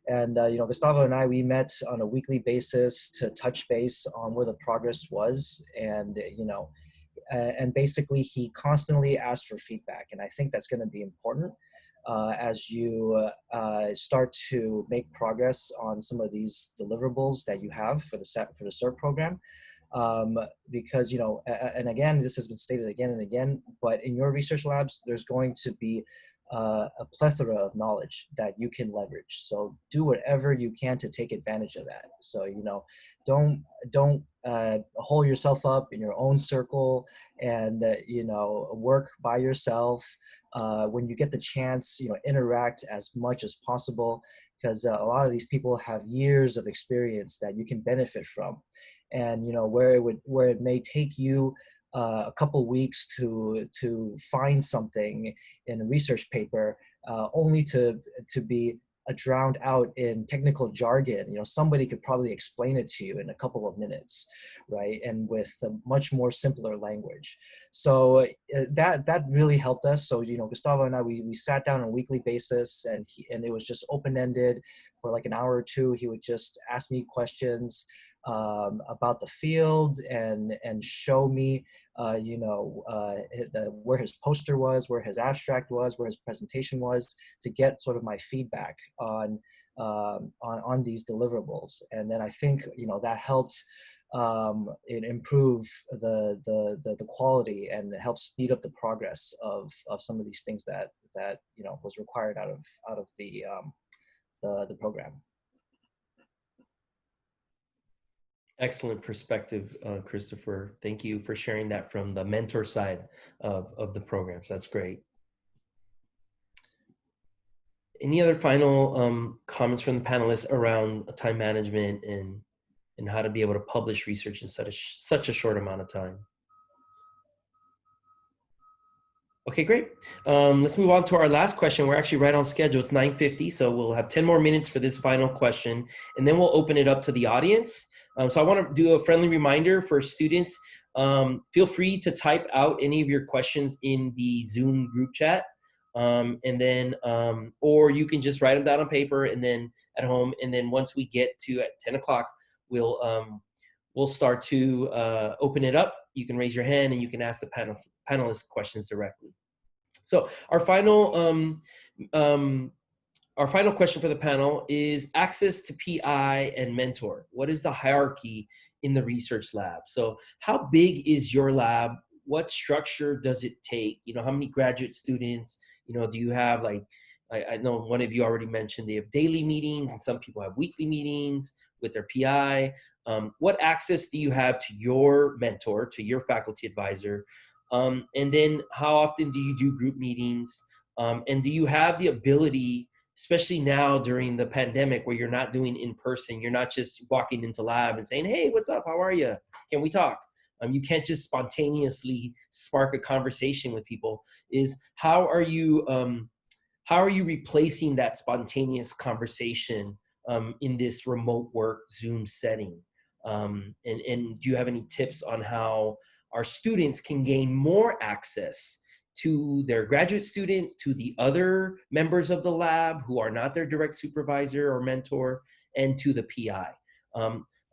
And Gustavo and we met on a weekly basis to touch base on where the progress was, and and basically he constantly asked for feedback. And I think that's going to be important as you start to make progress on some of these deliverables that you have for the SURP program. Because and again, this has been stated again and again, but in your research labs, there's going to be a plethora of knowledge that you can leverage. So do whatever you can to take advantage of that. So don't hold yourself up in your own circle, and work by yourself. When you get the chance, interact as much as possible, because a lot of these people have years of experience that you can benefit from. And where it may take you a couple weeks to find something in a research paper, only to be drowned out in technical jargon. Somebody could probably explain it to you in a couple of minutes, right? And with a much more simpler language. So that really helped us. So Gustavo and I, we sat down on a weekly basis, and it was just open-ended for like an hour or two. He would just ask me questions about the field, and show me where his poster was, where his abstract was, where his presentation was, to get sort of my feedback on these deliverables. And then I think that helped it improve the quality, and help speed up the progress of some of these things that was required out of the program. Excellent perspective, Christopher. Thank you for sharing that from the mentor side of the programs. That's great. Any other final comments from the panelists around time management and how to be able to publish research in such a short amount of time? Okay, great. Let's move on to our last question. We're actually right on schedule. It's 9:50, so we'll have 10 more minutes for this final question, and then we'll open it up to the audience. So I want to do a friendly reminder for students. Feel free to type out any of your questions in the Zoom group chat, and then, or you can just write them down on paper and then at home. And then once we get to at 10 o'clock, we'll start to open it up. You can raise your hand and you can ask the panelists questions directly. So our final question for the panel is access to PI and mentor. What is the hierarchy in the research lab? So how big is your lab? What structure does it take? You know, how many graduate students? You know, do you have like, I know one of you already mentioned they have daily meetings and some people have weekly meetings with their PI. What access do you have to your mentor, to your faculty advisor? And then how often do you do group meetings? And do you have the ability, especially now during the pandemic where you're not doing in person, you're not just walking into lab and saying, hey, what's up? How are you? Can we talk? You can't just spontaneously spark a conversation with people. How are you replacing that spontaneous conversation in this remote work Zoom setting? And do you have any tips on how our students can gain more access to their graduate student, to the other members of the lab who are not their direct supervisor or mentor, and to the PI?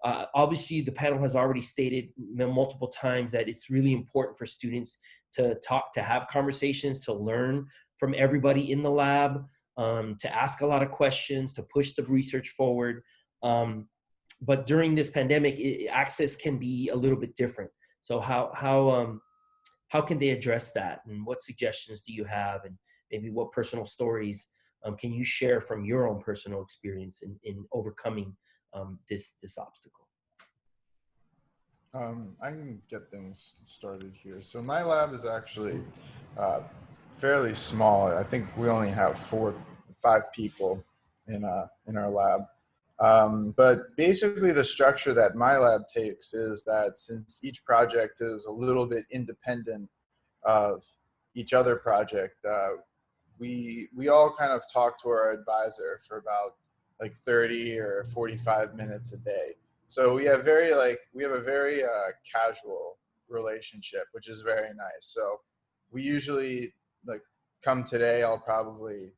Obviously, the panel has already stated multiple times that it's really important for students to talk, to have conversations, to learn from everybody in the lab, to ask a lot of questions, to push the research forward. But during this pandemic, access can be a little bit different. So how can they address that? And what suggestions do you have? And maybe what personal stories can you share from your own personal experience in overcoming this obstacle? I can get things started here. So my lab is actually fairly small. I think we only have 4 or 5 people in our lab. But basically the structure that my lab takes is that since each project is a little bit independent of each other project, we all kind of talk to our advisor for about like 30 or 45 minutes a day. So we have a very casual relationship, which is very nice. So we usually like come today, I'll probably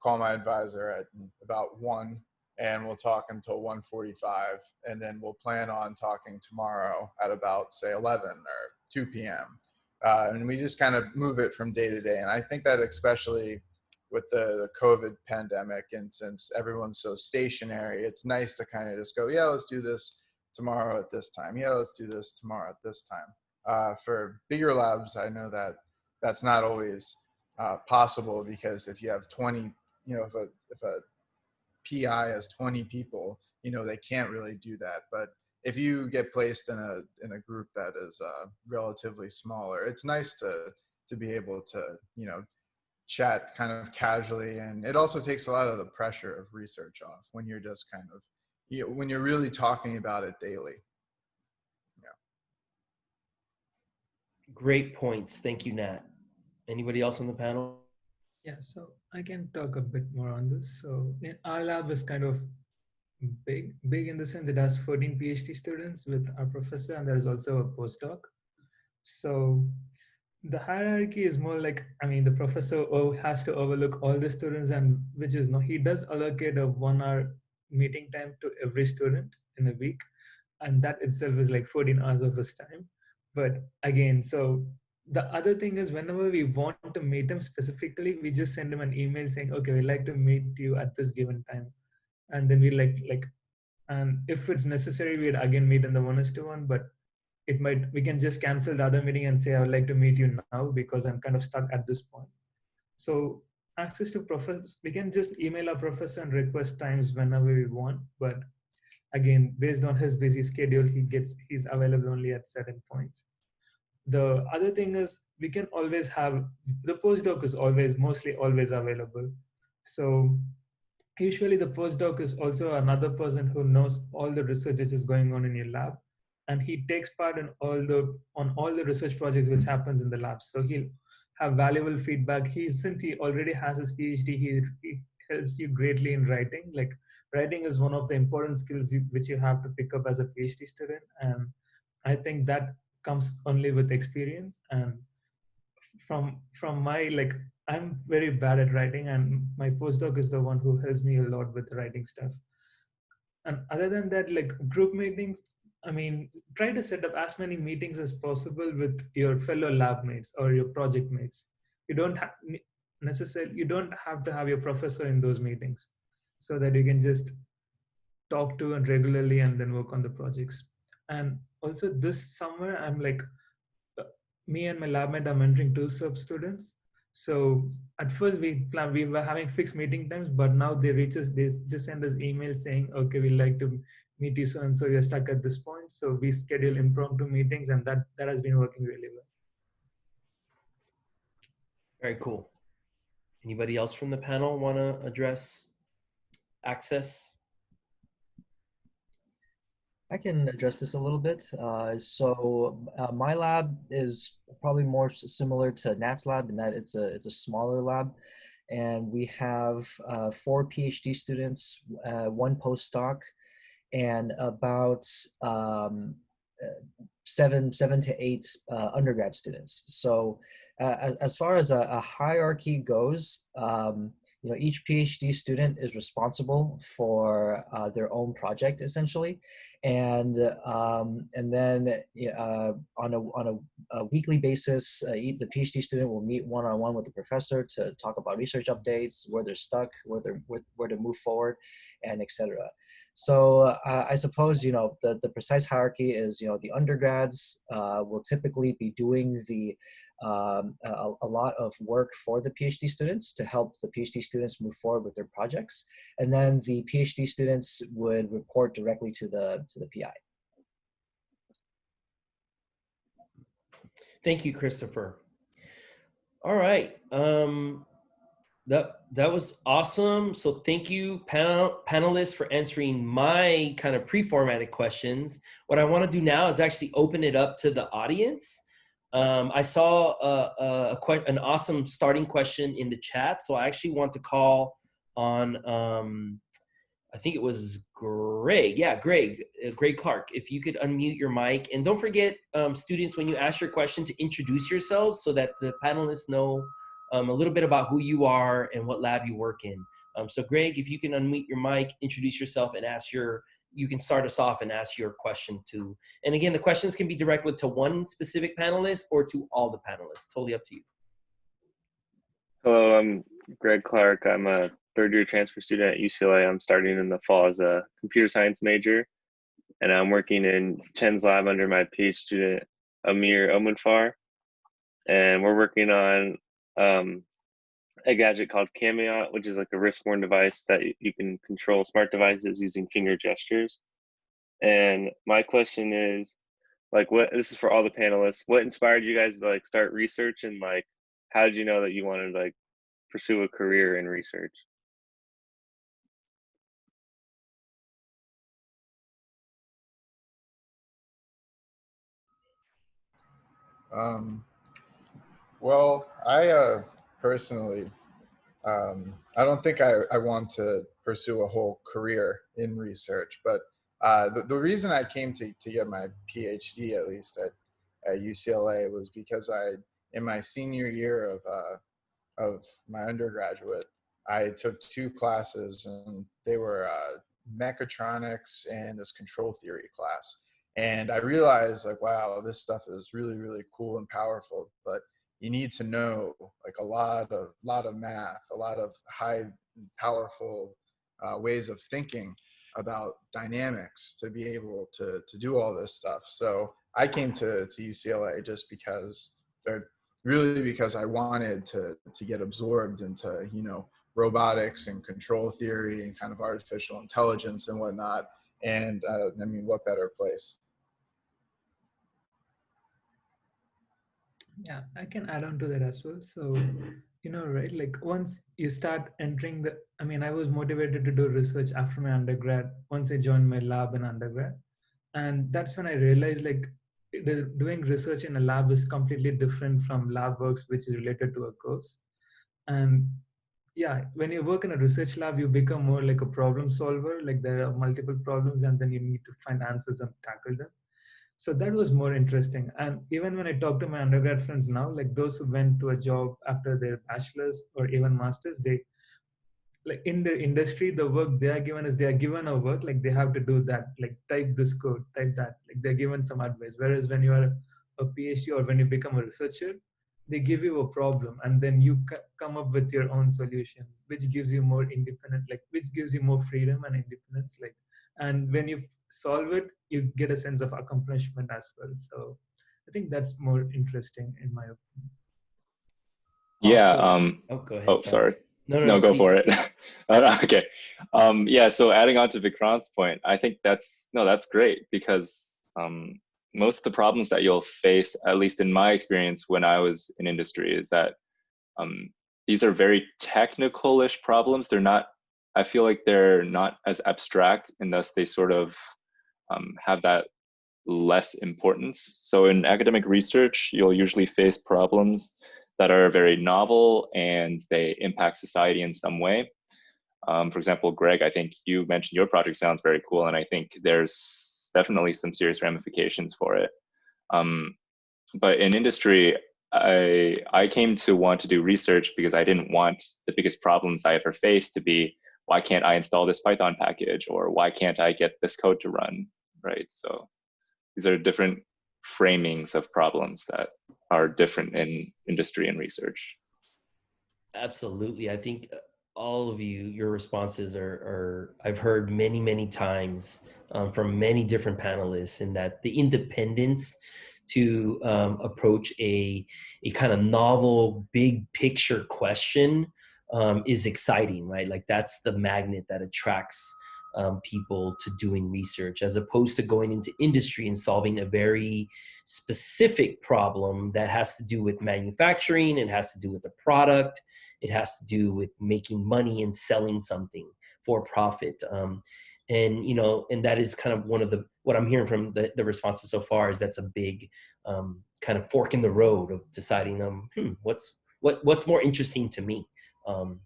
call my advisor at about 1 and we'll talk until 1:45, and then we'll plan on talking tomorrow at about say 11 or 2 p.m. And we just kind of move it from day to day. And I think that especially with the COVID pandemic, and since everyone's so stationary, it's nice to kind of just go, yeah, let's do this tomorrow at this time. Yeah, let's do this tomorrow at this time. For bigger labs, I know that that's not always possible, because if you have 20, you know, if a PI has 20 people, you know, they can't really do that. But if you get placed in a group that is relatively smaller, it's nice to be able to, you know, chat kind of casually. And it also takes a lot of the pressure of research off when you're just kind of, you know, when you're really talking about it daily. Yeah. Great points. Thank you, Nat. Anybody else on the panel? Yeah, so I can talk a bit more on this. So our lab is kind of big in the sense it has 14 PhD students with our professor, and there's also a postdoc. So the hierarchy is more like, I mean, the professor has to overlook all the students, and which is no, he does allocate a 1-hour meeting time to every student in a week, and that itself is like 14 hours of his time. But again, so the other thing is, whenever we want to meet him specifically, we just send him an email saying, okay, we'd like to meet you at this given time. And then we and if it's necessary, we'd again meet in the 1:1, but we can just cancel the other meeting and say, I would like to meet you now because I'm kind of stuck at this point. So access to professors, we can just email our professor and request times whenever we want. But again, based on his busy schedule, he's available only at certain points. The other thing is, we can always have, the postdoc is mostly always available. So usually the postdoc is also another person who knows all the research that is going on in your lab, and he takes part in all the research projects which happens in the lab. So have valuable feedback. Since he already has his PhD, he helps you greatly in writing. Like writing is one of the important skills which you have to pick up as a PhD student, and I think that comes only with experience. And from my like, I'm very bad at writing, and my postdoc is the one who helps me a lot with writing stuff. And other than that, like group meetings, I mean, try to set up as many meetings as possible with your fellow lab mates or your project mates. You don't have necessarily, you don't have to have your professor in those meetings, so that you can just talk to and regularly and then work on the projects. And also this summer, I'm like, me and my lab mate are mentoring two SURP students. So at first we were having fixed meeting times, but now they reach us, they just send us emails saying, okay, we'd like to meet you so and so, you're stuck at this point. So we schedule impromptu meetings, and that has been working really well. Very cool. Anybody else from the panel want to address access? I can address this a little bit. My lab is probably more similar to Nat's lab in that it's a smaller lab, and we have 4 PhD students, 1 postdoc, and about 7 to 8 undergrad students. So as far as a hierarchy goes, each PhD student is responsible for their own project essentially, and then on a weekly basis, the PhD student will meet one-on-one with the professor to talk about research updates, where they're stuck, where to move forward, and etc. So I suppose the precise hierarchy is the undergrads will typically be doing a lot of work for the PhD students to help the PhD students move forward with their projects, and then the PhD students would report directly to the PI. Thank you, Christopher. All right. That was awesome. So thank you, panelists, for answering my kind of pre-formatted questions. What I want to do now is actually open it up to the audience. I saw an awesome starting question in the chat, so I actually want to call on, I think it was Greg. Yeah, Greg Clark. If you could unmute your mic. And don't forget, students, when you ask your question, to introduce yourselves so that the panelists know a little bit about who you are and what lab you work in. So Greg, if you can unmute your mic, introduce yourself, and you can start us off and ask your question too. And again, the questions can be directed to one specific panelist or to all the panelists. Totally up to you. Hello, I'm Greg Clark. I'm a third-year transfer student at UCLA. I'm starting in the fall as a computer science major, and I'm working in Chen's lab under my PhD student, Amir Omanfar. And we're working on a gadget called Camiot, which is like a wrist-worn device that you can control smart devices using finger gestures. And my question is, this is for all the panelists, what inspired you guys to start research, and how did you know that you wanted to pursue a career in research? Well, I personally, I don't think I want to pursue a whole career in research, but the reason I came to get my PhD, at least at UCLA, was because in my senior year of my undergraduate, I took 2 classes, and they were mechatronics and this control theory class. And I realized, wow, this stuff is really, really cool and powerful, but you need to know a lot of math, a lot of high powerful ways of thinking about dynamics to be able to do all this stuff. So I came to UCLA just because I wanted to get absorbed into, robotics and control theory and kind of artificial intelligence and whatnot. And I mean, what better place? Yeah, I can add on to that as well. So, right, once you start entering I was motivated to do research after my undergrad, once I joined my lab in undergrad. And that's when I realized, doing research in a lab is completely different from lab works, which is related to a course. And yeah, when you work in a research lab, you become more like a problem solver. Like there are multiple problems, and then you need to find answers and tackle them. So that was more interesting. And even when I talk to my undergrad friends now, like those who went to a job after their bachelor's or even master's, they, like in their industry, the work they are given is, they are given a work, like they have to do that, like type this code, type that, like they're given some advice. Whereas when you are a PhD or when you become a researcher, they give you a problem and then you come up with your own solution, which gives you more independent, like which gives you more freedom and independence. Like, and when you solve it, you get a sense of accomplishment as well. So I think that's more interesting in my opinion. Yeah. Awesome. Oh, go ahead. Oh, sorry. No, Go please. for it. Okay. Yeah. So adding on to Vikranth's point, I think that's great, because most of the problems that you'll face, at least in my experience when I was in industry, is that these are very technical-ish problems. They're not. I feel like they're not as abstract, and thus they sort of have that less importance. So in academic research, you'll usually face problems that are very novel and they impact society in some way. For example, Greg, I think you mentioned your project sounds very cool, and I think there's definitely some serious ramifications for it. But in industry, I came to want to do research because I didn't want the biggest problems I ever faced to be, why can't I install this Python package, or why can't I get this code to run, right? So these are different framings of problems that are different in industry and research. Absolutely. I think all of you, your responses are I've heard many times from many different panelists, in that the independence to approach a kind of novel, big picture question is exciting, right? Like that's the magnet that attracts people to doing research, as opposed to going into industry and solving a very specific problem that has to do with manufacturing, it has to do with the product, it has to do with making money and selling something for profit. And, you know, and that is kind of one of what I'm hearing from the responses so far is that's a big kind of fork in the road of deciding what's more interesting to me. So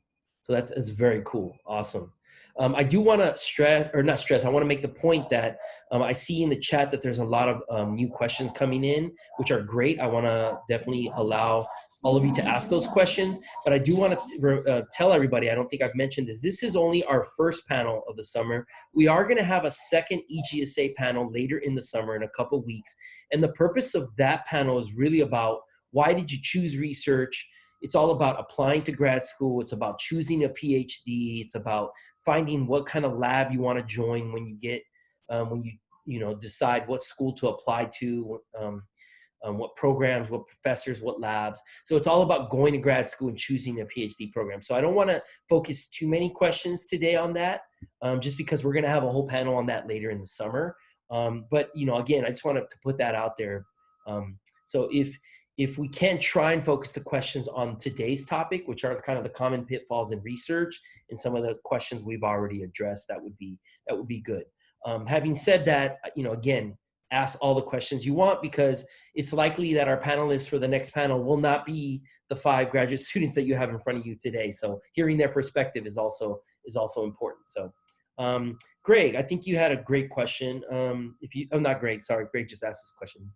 that's very cool. Awesome. I do want to I want to make the point that I see in the chat that there's a lot of new questions coming in, which are great. I want to definitely allow all of you to ask those questions, but I do want to tell everybody, I don't think I've mentioned this is only our first panel of the summer. We are going to have a second EGSA panel later in the summer in a couple weeks. And the purpose of that panel is really about, why did you choose research? It's all about applying to grad school. It's about choosing a PhD. It's about finding what kind of lab you want to join when you get, when you decide what school to apply to, what programs, what professors, what labs. So it's all about going to grad school and choosing a PhD program. So I don't want to focus too many questions today on that, just because we're going to have a whole panel on that later in the summer. But, you know, again, I just wanted to put that out there. So if we can try and focus the questions on today's topic, which are kind of the common pitfalls in research and some of the questions we've already addressed, that would be good. Having said that, you know, again, ask all the questions you want, because it's likely that our panelists for the next panel will not be the 5 graduate students that you have in front of you today. So hearing their perspective is also important. So Greg, I think you had a great question. Not Greg, sorry, Greg just asked this question.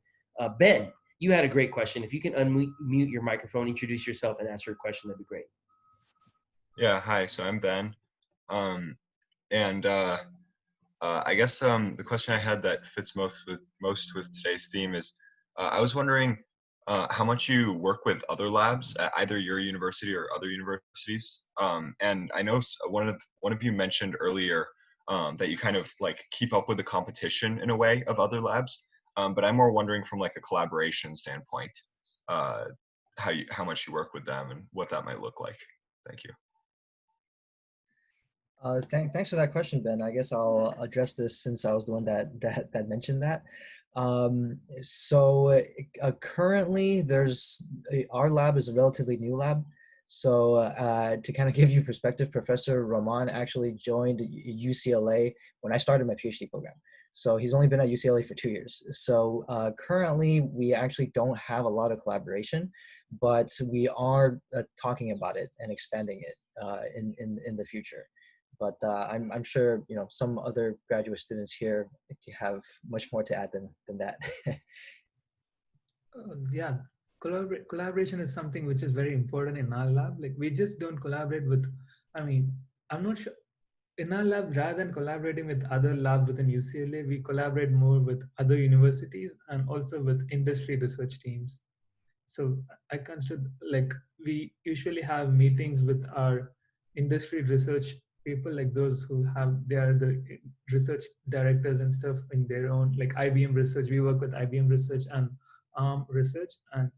Ben, you had a great question. If you can unmute your microphone, introduce yourself and ask your question, that'd be great. Yeah, hi, so I'm Ben. I guess the question I had that fits most with today's theme is, I was wondering how much you work with other labs at either your university or other universities. And I know one of you mentioned earlier that you kind of like keep up with the competition in a way of other labs. But I'm more wondering from like a collaboration standpoint, how much you work with them and what that might look like. Thank you. Thanks for that question, Ben. I guess I'll address this since I was the one that mentioned that. Currently, our lab is a relatively new lab. So to kind of give you perspective, Professor Rahman actually joined UCLA when I started my PhD program. So he's only been at UCLA for 2 years. So currently we actually don't have a lot of collaboration, but we are talking about it and expanding it in the future. But I'm sure, you know, some other graduate students here have much more to add than that. Yeah, collaboration is something which is very important in our lab. Like we just don't collaborate with, I mean, I'm not sure. In our lab, rather than collaborating with other labs within UCLA, we collaborate more with other universities and also with industry research teams. So I consider, like, we usually have meetings with our industry research people, like those who have, they are the research directors and stuff in their own, like IBM research. We work with IBM research and research, and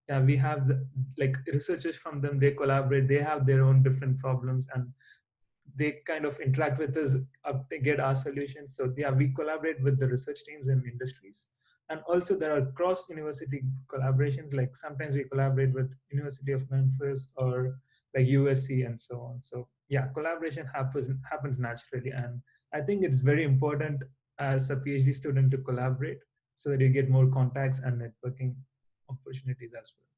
yeah, we have like researchers from them. They collaborate. They have their own different problems, and they kind of interact with us to get our solutions. So yeah, we collaborate with the research teams in industries. And also there are cross university collaborations. Like sometimes we collaborate with University of Memphis or like USC and so on. So yeah, collaboration happens naturally. And I think it's very important as a PhD student to collaborate so that you get more contacts and networking opportunities as well.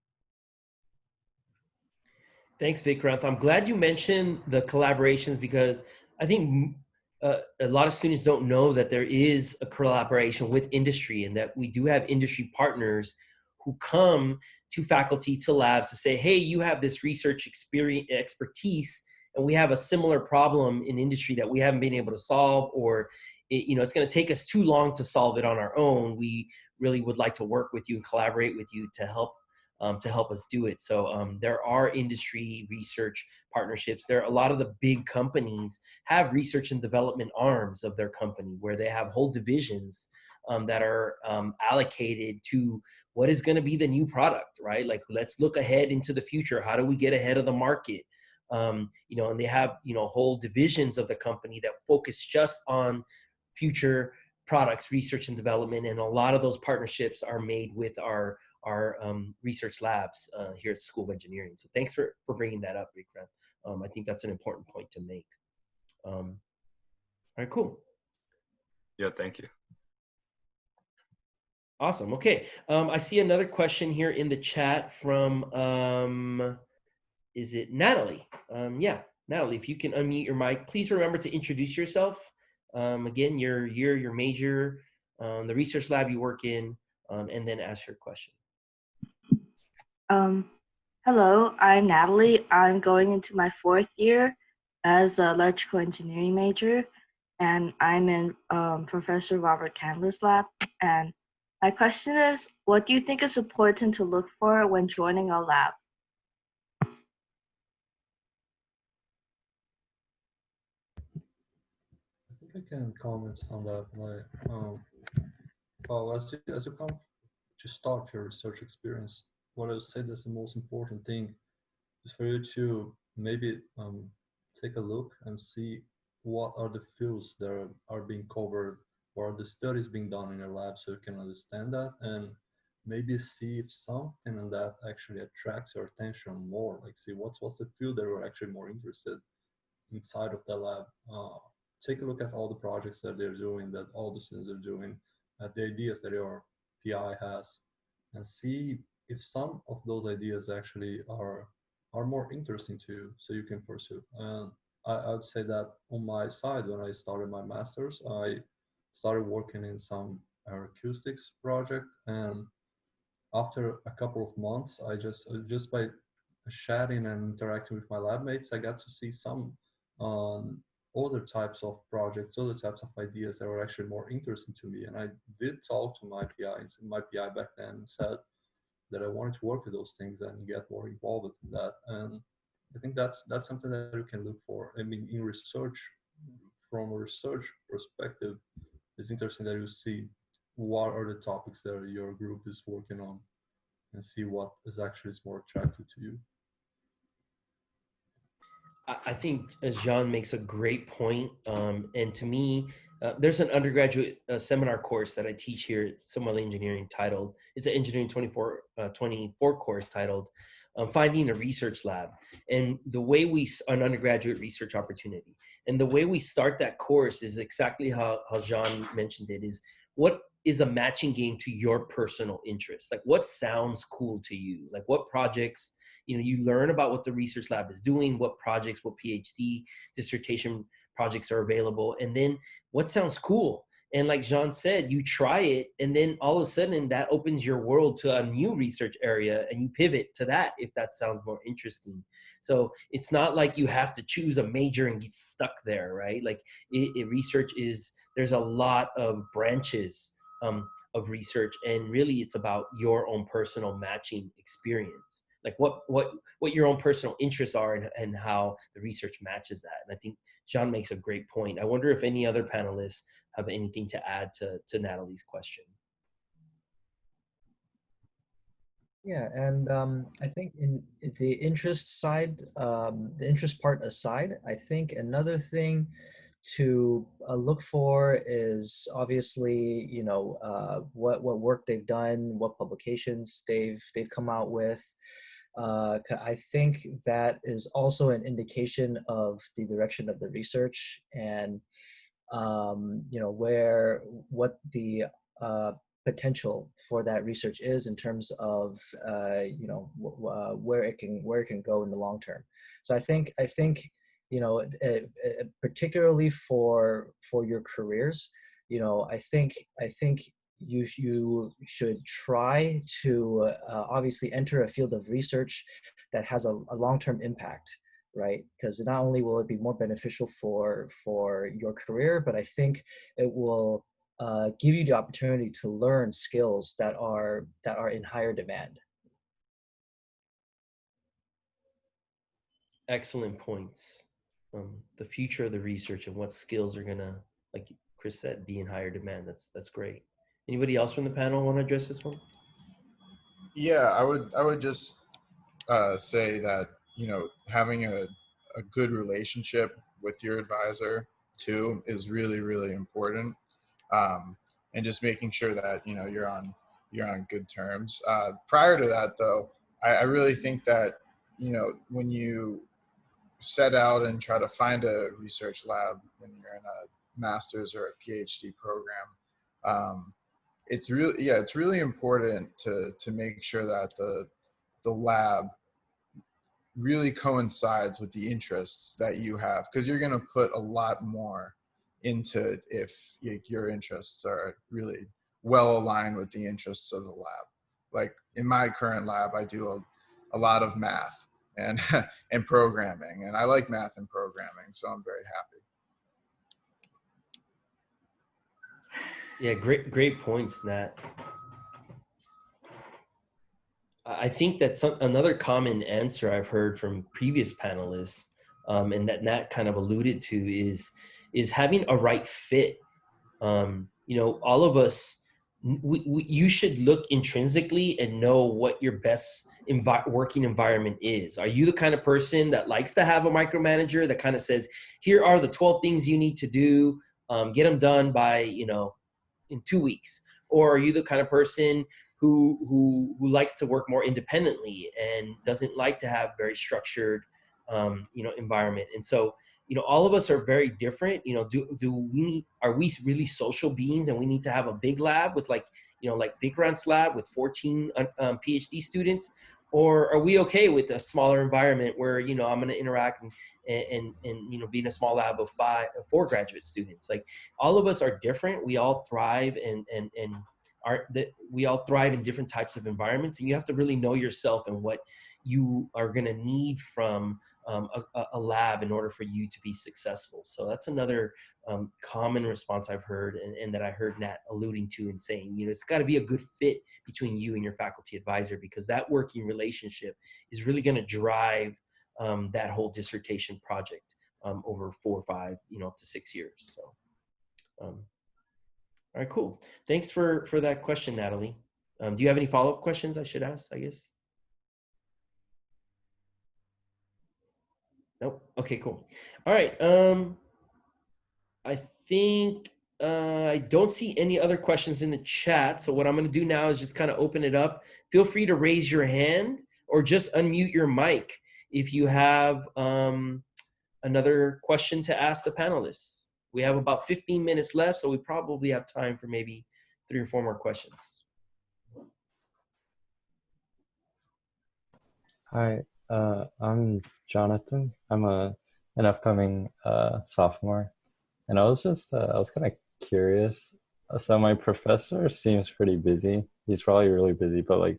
Thanks, Vikranth. I'm glad you mentioned the collaborations because I think a lot of students don't know that there is a collaboration with industry and that we do have industry partners who come to faculty, to labs to say, hey, you have this research expertise and we have a similar problem in industry that we haven't been able to solve, or it's going to take us too long to solve it on our own. We really would like to work with you and collaborate with you to help us do it. So there are industry research partnerships. There are a lot of the big companies have research and development arms of their company where they have whole divisions that are allocated to what is going to be the new product, right? Like, let's look ahead into the future. How do we get ahead of the market? And they have, whole divisions of the company that focus just on future products, research and development. And a lot of those partnerships are made with our research labs here at the School of Engineering. So thanks for bringing that up, Vikranth. I think that's an important point to make. All right, cool. Yeah, thank you. Awesome. Okay. I see another question here in the chat from, is it Natalie? Yeah, Natalie, if you can unmute your mic, please remember to introduce yourself. Again, your year, your major, the research lab you work in, and then ask your question. Hello, I'm Natalie. I'm going into my 4th year as an electrical engineering major, and I'm in Professor Robert Candler's lab. And my question is, what do you think is important to look for when joining a lab? I think I can comment on that. Well, as you come to start your research experience, what I would say that's the most important thing is for you to maybe take a look and see what are the fields that are being covered, what are the studies being done in your lab, so you can understand that, and maybe see if something in that actually attracts your attention more. Like, see what's the field that you're actually more interested inside of the lab. Take a look at all the projects that they're doing, that all the students are doing, at the ideas that your PI has, and see if some of those ideas actually are more interesting to you, so you can pursue. And I would say that on my side, when I started my master's, I started working in some acoustics project, and after a couple of months, I just by chatting and interacting with my lab mates, I got to see some other types of projects, other types of ideas that were actually more interesting to me. And I did talk to my PI back then, and said that I wanted to work with those things and get more involved in that. And I think that's something that you can look for. I mean, in research, from a research perspective, it's interesting that you see what are the topics that your group is working on, and see what is actually more attractive to you. I think Jean makes a great point. And to me, there's an undergraduate seminar course that I teach here at Engineering titled, it's an Engineering 24 course titled, finding a research lab, and the way an undergraduate research opportunity. And the way we start that course is exactly how Jean mentioned it, is what is a matching game to your personal interest? Like what sounds cool to you? Like what projects, you learn about what the research lab is doing, what projects, what PhD dissertation projects are available, and then what sounds cool. And like Jean said, you try it, and then all of a sudden that opens your world to a new research area, and you pivot to that if that sounds more interesting. So it's not like you have to choose a major and get stuck there, right? Like research there's a lot of branches of research, and really it's about your own personal matching experience, like what your own personal interests are, and how the research matches that. And I think Jean makes a great point. I wonder if any other panelists have anything to add to Natalie's question. Yeah, and I think in the interest side, the interest part aside, I think another thing to look for is obviously, what work they've done, what publications they've come out with. I think that is also an indication of the direction of the research, and what the potential for that research is in terms of where it can go in the long term. So I think particularly for your careers, I think you should try to obviously enter a field of research that has a long-term impact, right? Because not only will it be more beneficial for your career, but I think it will give you the opportunity to learn skills that are in higher demand. Excellent points. The future of the research and what skills are gonna, like Chris said, be in higher demand. That's great. Anybody else from the panel want to address this one? Yeah, I would just say that having a good relationship with your advisor too is really, really important, and just making sure that you're on good terms. Prior to that, though, I really think that when you set out and try to find a research lab when you're in a master's or a PhD program, it's really important to make sure that the lab really coincides with the interests that you have, because you're going to put a lot more into it if your interests are really well aligned with the interests of the lab. Like in my current lab, I do a lot of math and and programming, and I like math and programming, so I'm very happy. Yeah, great points, Nat. I think that's another common answer I've heard from previous panelists, and that Nat kind of alluded to, is having a right fit. All of us, you should look intrinsically and know what your best working environment is. Are you the kind of person that likes to have a micromanager that kind of says, here are the 12 things you need to do, get them done by, in 2 weeks? Or are you the kind of person who likes to work more independently and doesn't like to have very structured, environment? And so, all of us are very different. Are we really social beings and we need to have a big lab with like Vikranth's lab with 14 PhD students? Or are we okay with a smaller environment where, I'm going to interact and be in a small lab of 4 graduate students? Like, all of us are different. We all thrive we all thrive in different types of environments, and you have to really know yourself and what you are going to need from a lab in order for you to be successful. So that's another common response I've heard, and that I heard Nat alluding to and saying, it's got to be a good fit between you and your faculty advisor, because that working relationship is really going to drive that whole dissertation project over 4 or 5, up to 6 years. So. All right, cool. Thanks for that question, Natalie. Do you have any follow-up questions I should ask, I guess? Nope. Okay, cool. All right. I think I don't see any other questions in the chat. So what I'm going to do now is just kind of open it up. Feel free to raise your hand or just unmute your mic if you have another question to ask the panelists. We have about 15 minutes left, so we probably have time for maybe 3 or 4 more questions. Hi, I'm Jonathan. I'm an upcoming sophomore, and I was kind of curious. So my professor seems pretty busy. He's probably really busy, but like,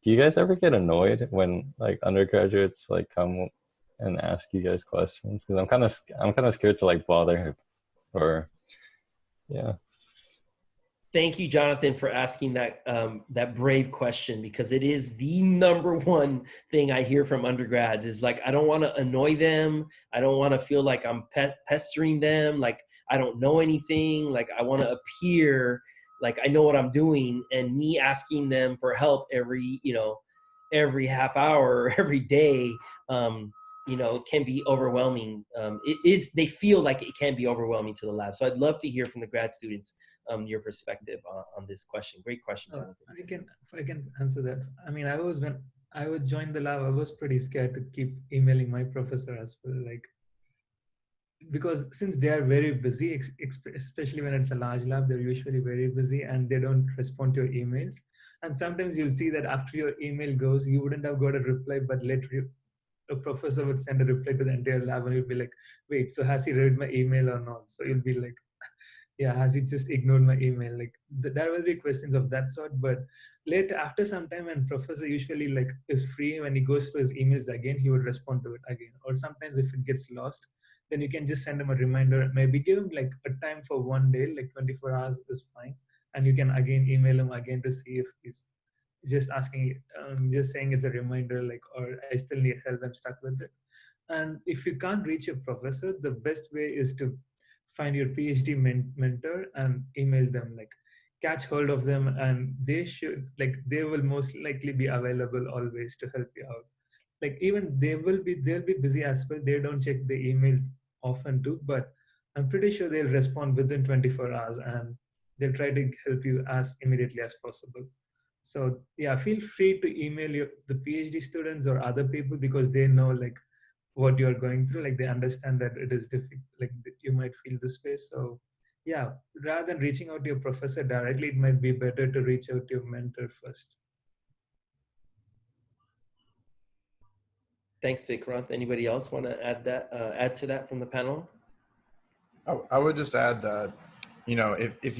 do you guys ever get annoyed when like undergraduates like come and ask you guys questions? Because I'm kind of scared to like bother him, or yeah. Thank you, Jonathan, for asking that that brave question, because it is the #1 thing I hear from undergrads is like, I don't want to annoy them. I don't want to feel like I'm pestering them. Like I don't know anything. Like I want to appear like I know what I'm doing, and me asking them for help every half hour or every day, can be overwhelming. They feel like it can be overwhelming to the lab. So I'd love to hear from the grad students your perspective on this question. Great question, Jonathan. I can answer that. I mean, when I would join the lab, I was pretty scared to keep emailing my professor as well, like, because since they are very busy, especially when it's a large lab, they're usually very busy and they don't respond to your emails. And sometimes you'll see that after your email goes, you wouldn't have got a reply, but later a professor would send a reply to the entire lab and you'll be like, wait, so has he read my email or not? So you'll be like, yeah, has he just ignored my email? Like there will be questions of that sort, but later after some time, when professor usually like is free, when he goes for his emails again, he would respond to it again. Or sometimes if it gets lost, then you can just send him a reminder, maybe give him like a time for 1 day, like 24 hours is fine. And you can again email him again to see if he's just asking, just saying it's a reminder, like, or I still need help, I'm stuck with it. And if you can't reach your professor, the best way is to find your PhD mentor and email them, like catch hold of them, and they will most likely be available always to help you out. Like even they'll be busy as well. They don't check the emails often too, but I'm pretty sure they'll respond within 24 hours and they'll try to help you as immediately as possible. So yeah, feel free to email the PhD students or other people, because they know like what you're going through. Like they understand that it is difficult, like you might feel this way. So yeah, rather than reaching out to your professor directly, it might be better to reach out to your mentor first. Thanks, Vikranth. Anybody else want to add to that from the panel? I would just add that, if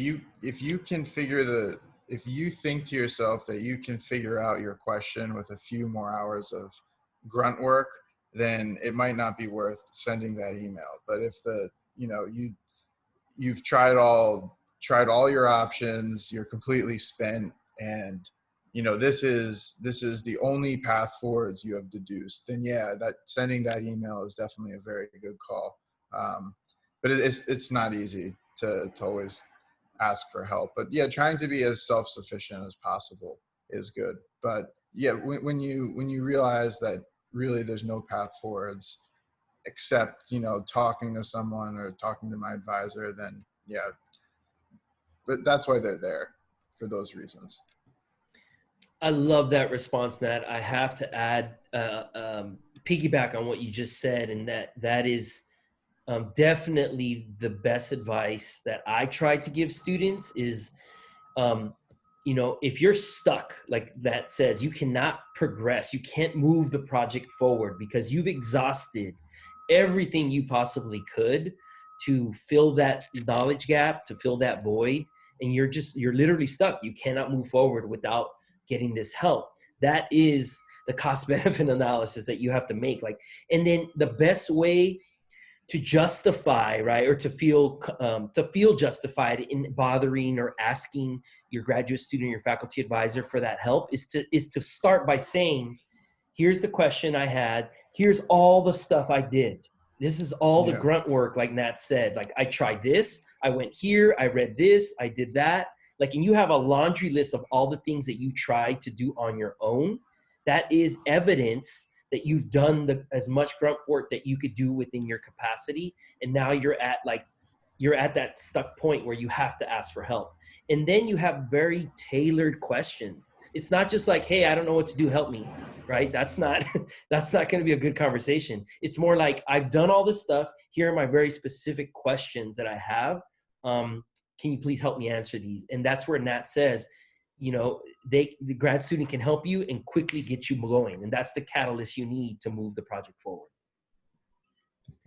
you think to yourself that you can figure out your question with a few more hours of grunt work, then it might not be worth sending that email. But if you've tried all your options, you're completely spent, and this is the only path forwards you have deduced, then yeah, that sending that email is definitely a very good call. But it's not easy to always ask for help. But yeah, trying to be as self-sufficient as possible is good. But yeah, when you realize that really there's no path forwards except talking to someone or talking to my advisor, then yeah, but that's why they're there, for those reasons. I love that response, Nat. I have to add, piggyback on what you just said, and that is definitely the best advice that I try to give students is, if you're stuck, like that says, you cannot progress, you can't move the project forward because you've exhausted everything you possibly could to fill that knowledge gap, to fill that void, and you're literally stuck. You cannot move forward without getting this help. That is the cost benefit analysis that you have to make. And then the best way to justify, right, or to feel justified in bothering or asking your graduate student, your faculty advisor for that help is to start by saying, here's the question I had, here's all the stuff I did. This is all the grunt work, like Nat said. Like I tried this, I went here, I read this, I did that. Like, and you have a laundry list of all the things that you tried to do on your own. That is evidence that you've done as much grunt work that you could do within your capacity. And now you're at like you're at that stuck point where you have to ask for help. And then you have very tailored questions. It's not just like, hey, I don't know what to do, help me, right? That's not that's not going to be a good conversation. It's more like, I've done all this stuff. Here are my very specific questions that I have. Can you please help me answer these? And that's where Nat says, you know, the grad student can help you and quickly get you going. And that's the catalyst you need to move the project forward.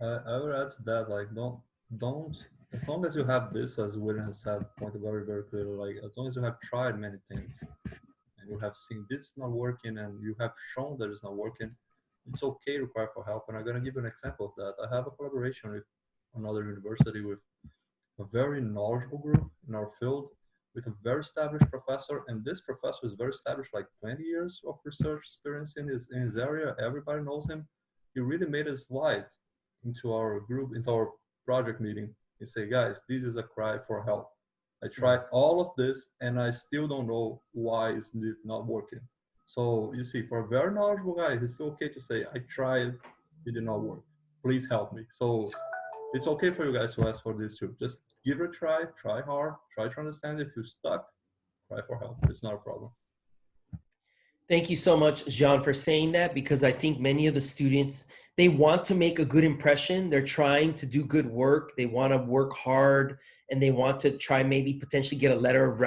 I would add to that, like, don't, as long as you have this, as William has said, pointed very, very clearly, like, as long as you have tried many things and you have seen this is not working and you have shown that it's not working, it's okay to cry for help. And I'm going to give you an example of that. I have a collaboration with another university with a very knowledgeable group in our field with a very established professor. And this professor is very established, like 20 years of research experience in his area. Everybody knows him. He really made a slide into our group, into our project meeting, and say, guys, this is a cry for help. I tried all of this and I still don't know why it's not working. So you see, for a very knowledgeable guy, it's still okay to say, I tried, it did not work. Please help me. So it's okay for you guys to ask for this too. Just give it a try hard, try to understand. If you're stuck, cry for help. It's not a problem. Thank you so much, Jean, for saying that, because I think many of the students, they want to make a good impression. They're trying to do good work. They want to work hard, and they want to try maybe potentially get a letter of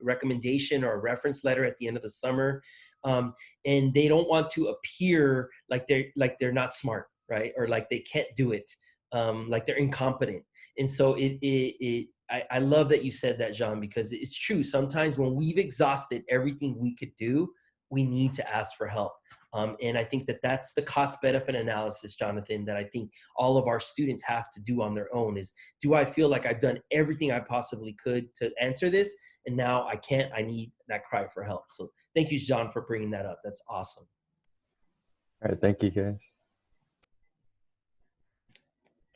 recommendation or a reference letter at the end of the summer. And they don't want to appear like they're not smart, right? Or like they can't do it, like they're incompetent. And so I love that you said that, Jean, because it's true. Sometimes when we've exhausted everything we could do, we need to ask for help. And I think that that's the cost-benefit analysis, Jonathan, that I think all of our students have to do on their own is, do I feel like I've done everything I possibly could to answer this, and now I can't, I need that cry for help. So thank you, John, for bringing that up. That's awesome. All right, thank you, guys.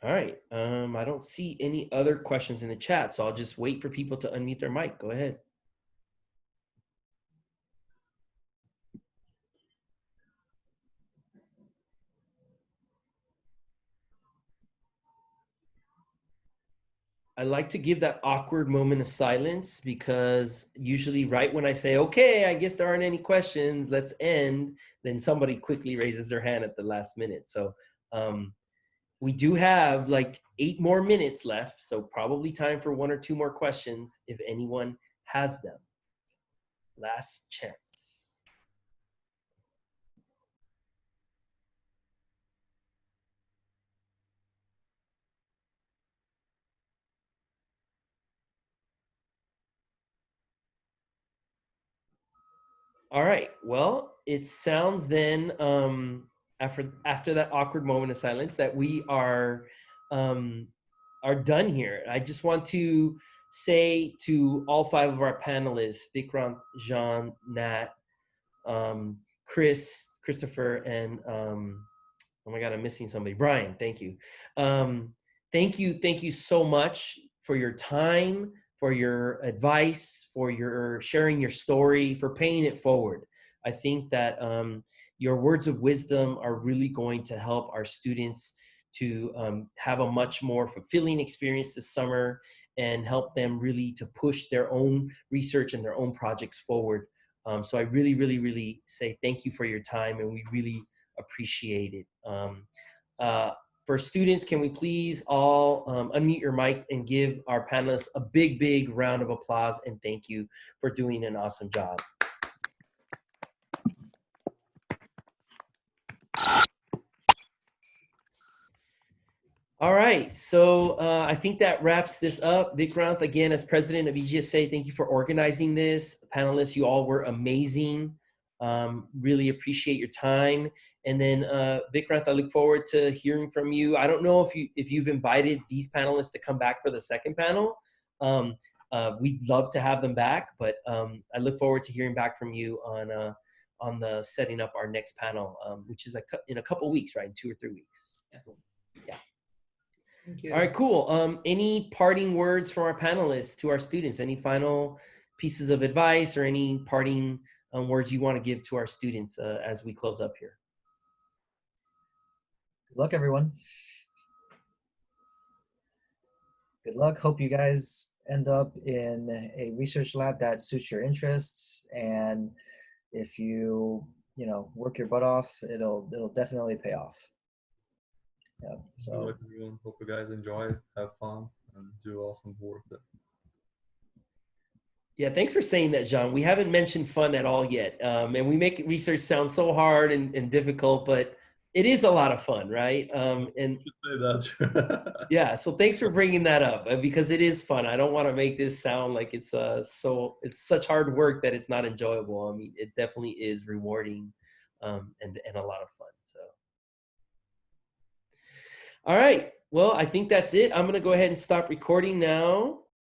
All right, I don't see any other questions in the chat, so I'll just wait for people to unmute their mic. Go ahead. I like to give that awkward moment of silence, because usually right when I say, okay, I guess there aren't any questions, let's end, then somebody quickly raises their hand at the last minute. So we do have like 8 more minutes left, so probably time for 1 or 2 more questions if anyone has them. Last chance. All right, well, it sounds then, after that awkward moment of silence, that we are done here. I just want to say to all 5 of our panelists, Vikranth, Jean, Nat, Chris, Christopher, and oh my God, I'm missing somebody. Brian, thank you. Thank you so much for your time, for your advice, for your sharing your story, for paying it forward. I think that your words of wisdom are really going to help our students to have a much more fulfilling experience this summer, and help them really to push their own research and their own projects forward. So I really, really, really say thank you for your time, and we really appreciate it. For students, can we please all unmute your mics and give our panelists a big, big round of applause, and thank you for doing an awesome job. All right, so I think that wraps this up. Vikranth, again, as president of EGSA, thank you for organizing this. Panelists, you all were amazing. Really appreciate your time. And then Vikranth, I look forward to hearing from you. I don't know if you've invited these panelists to come back for the second panel. We'd love to have them back, but I look forward to hearing back from you on the setting up our next panel, which is in a couple weeks, right? In 2 or 3 weeks. Yeah. Thank you. All right, cool. Any parting words from our panelists to our students? Any final pieces of advice or any parting words you want to give to our students as we close up here? Good luck, everyone. Good good luck. Hope you guys end up in a research lab that suits your interests. And if you, work your butt off, it'll definitely pay off. Yeah. Good So luck, everyone. Hope you guys enjoy, have fun, and do awesome work. Yeah, thanks for saying that, Jean. We haven't mentioned fun at all yet. And we make research sound so hard and difficult, but it is a lot of fun, right? And Say that. yeah, so thanks for bringing that up because it is fun. I don't want to make this sound like it's such hard work that it's not enjoyable. I mean, it definitely is rewarding and a lot of fun. So, all right. Well, I think that's it. I'm going to go ahead and stop recording now.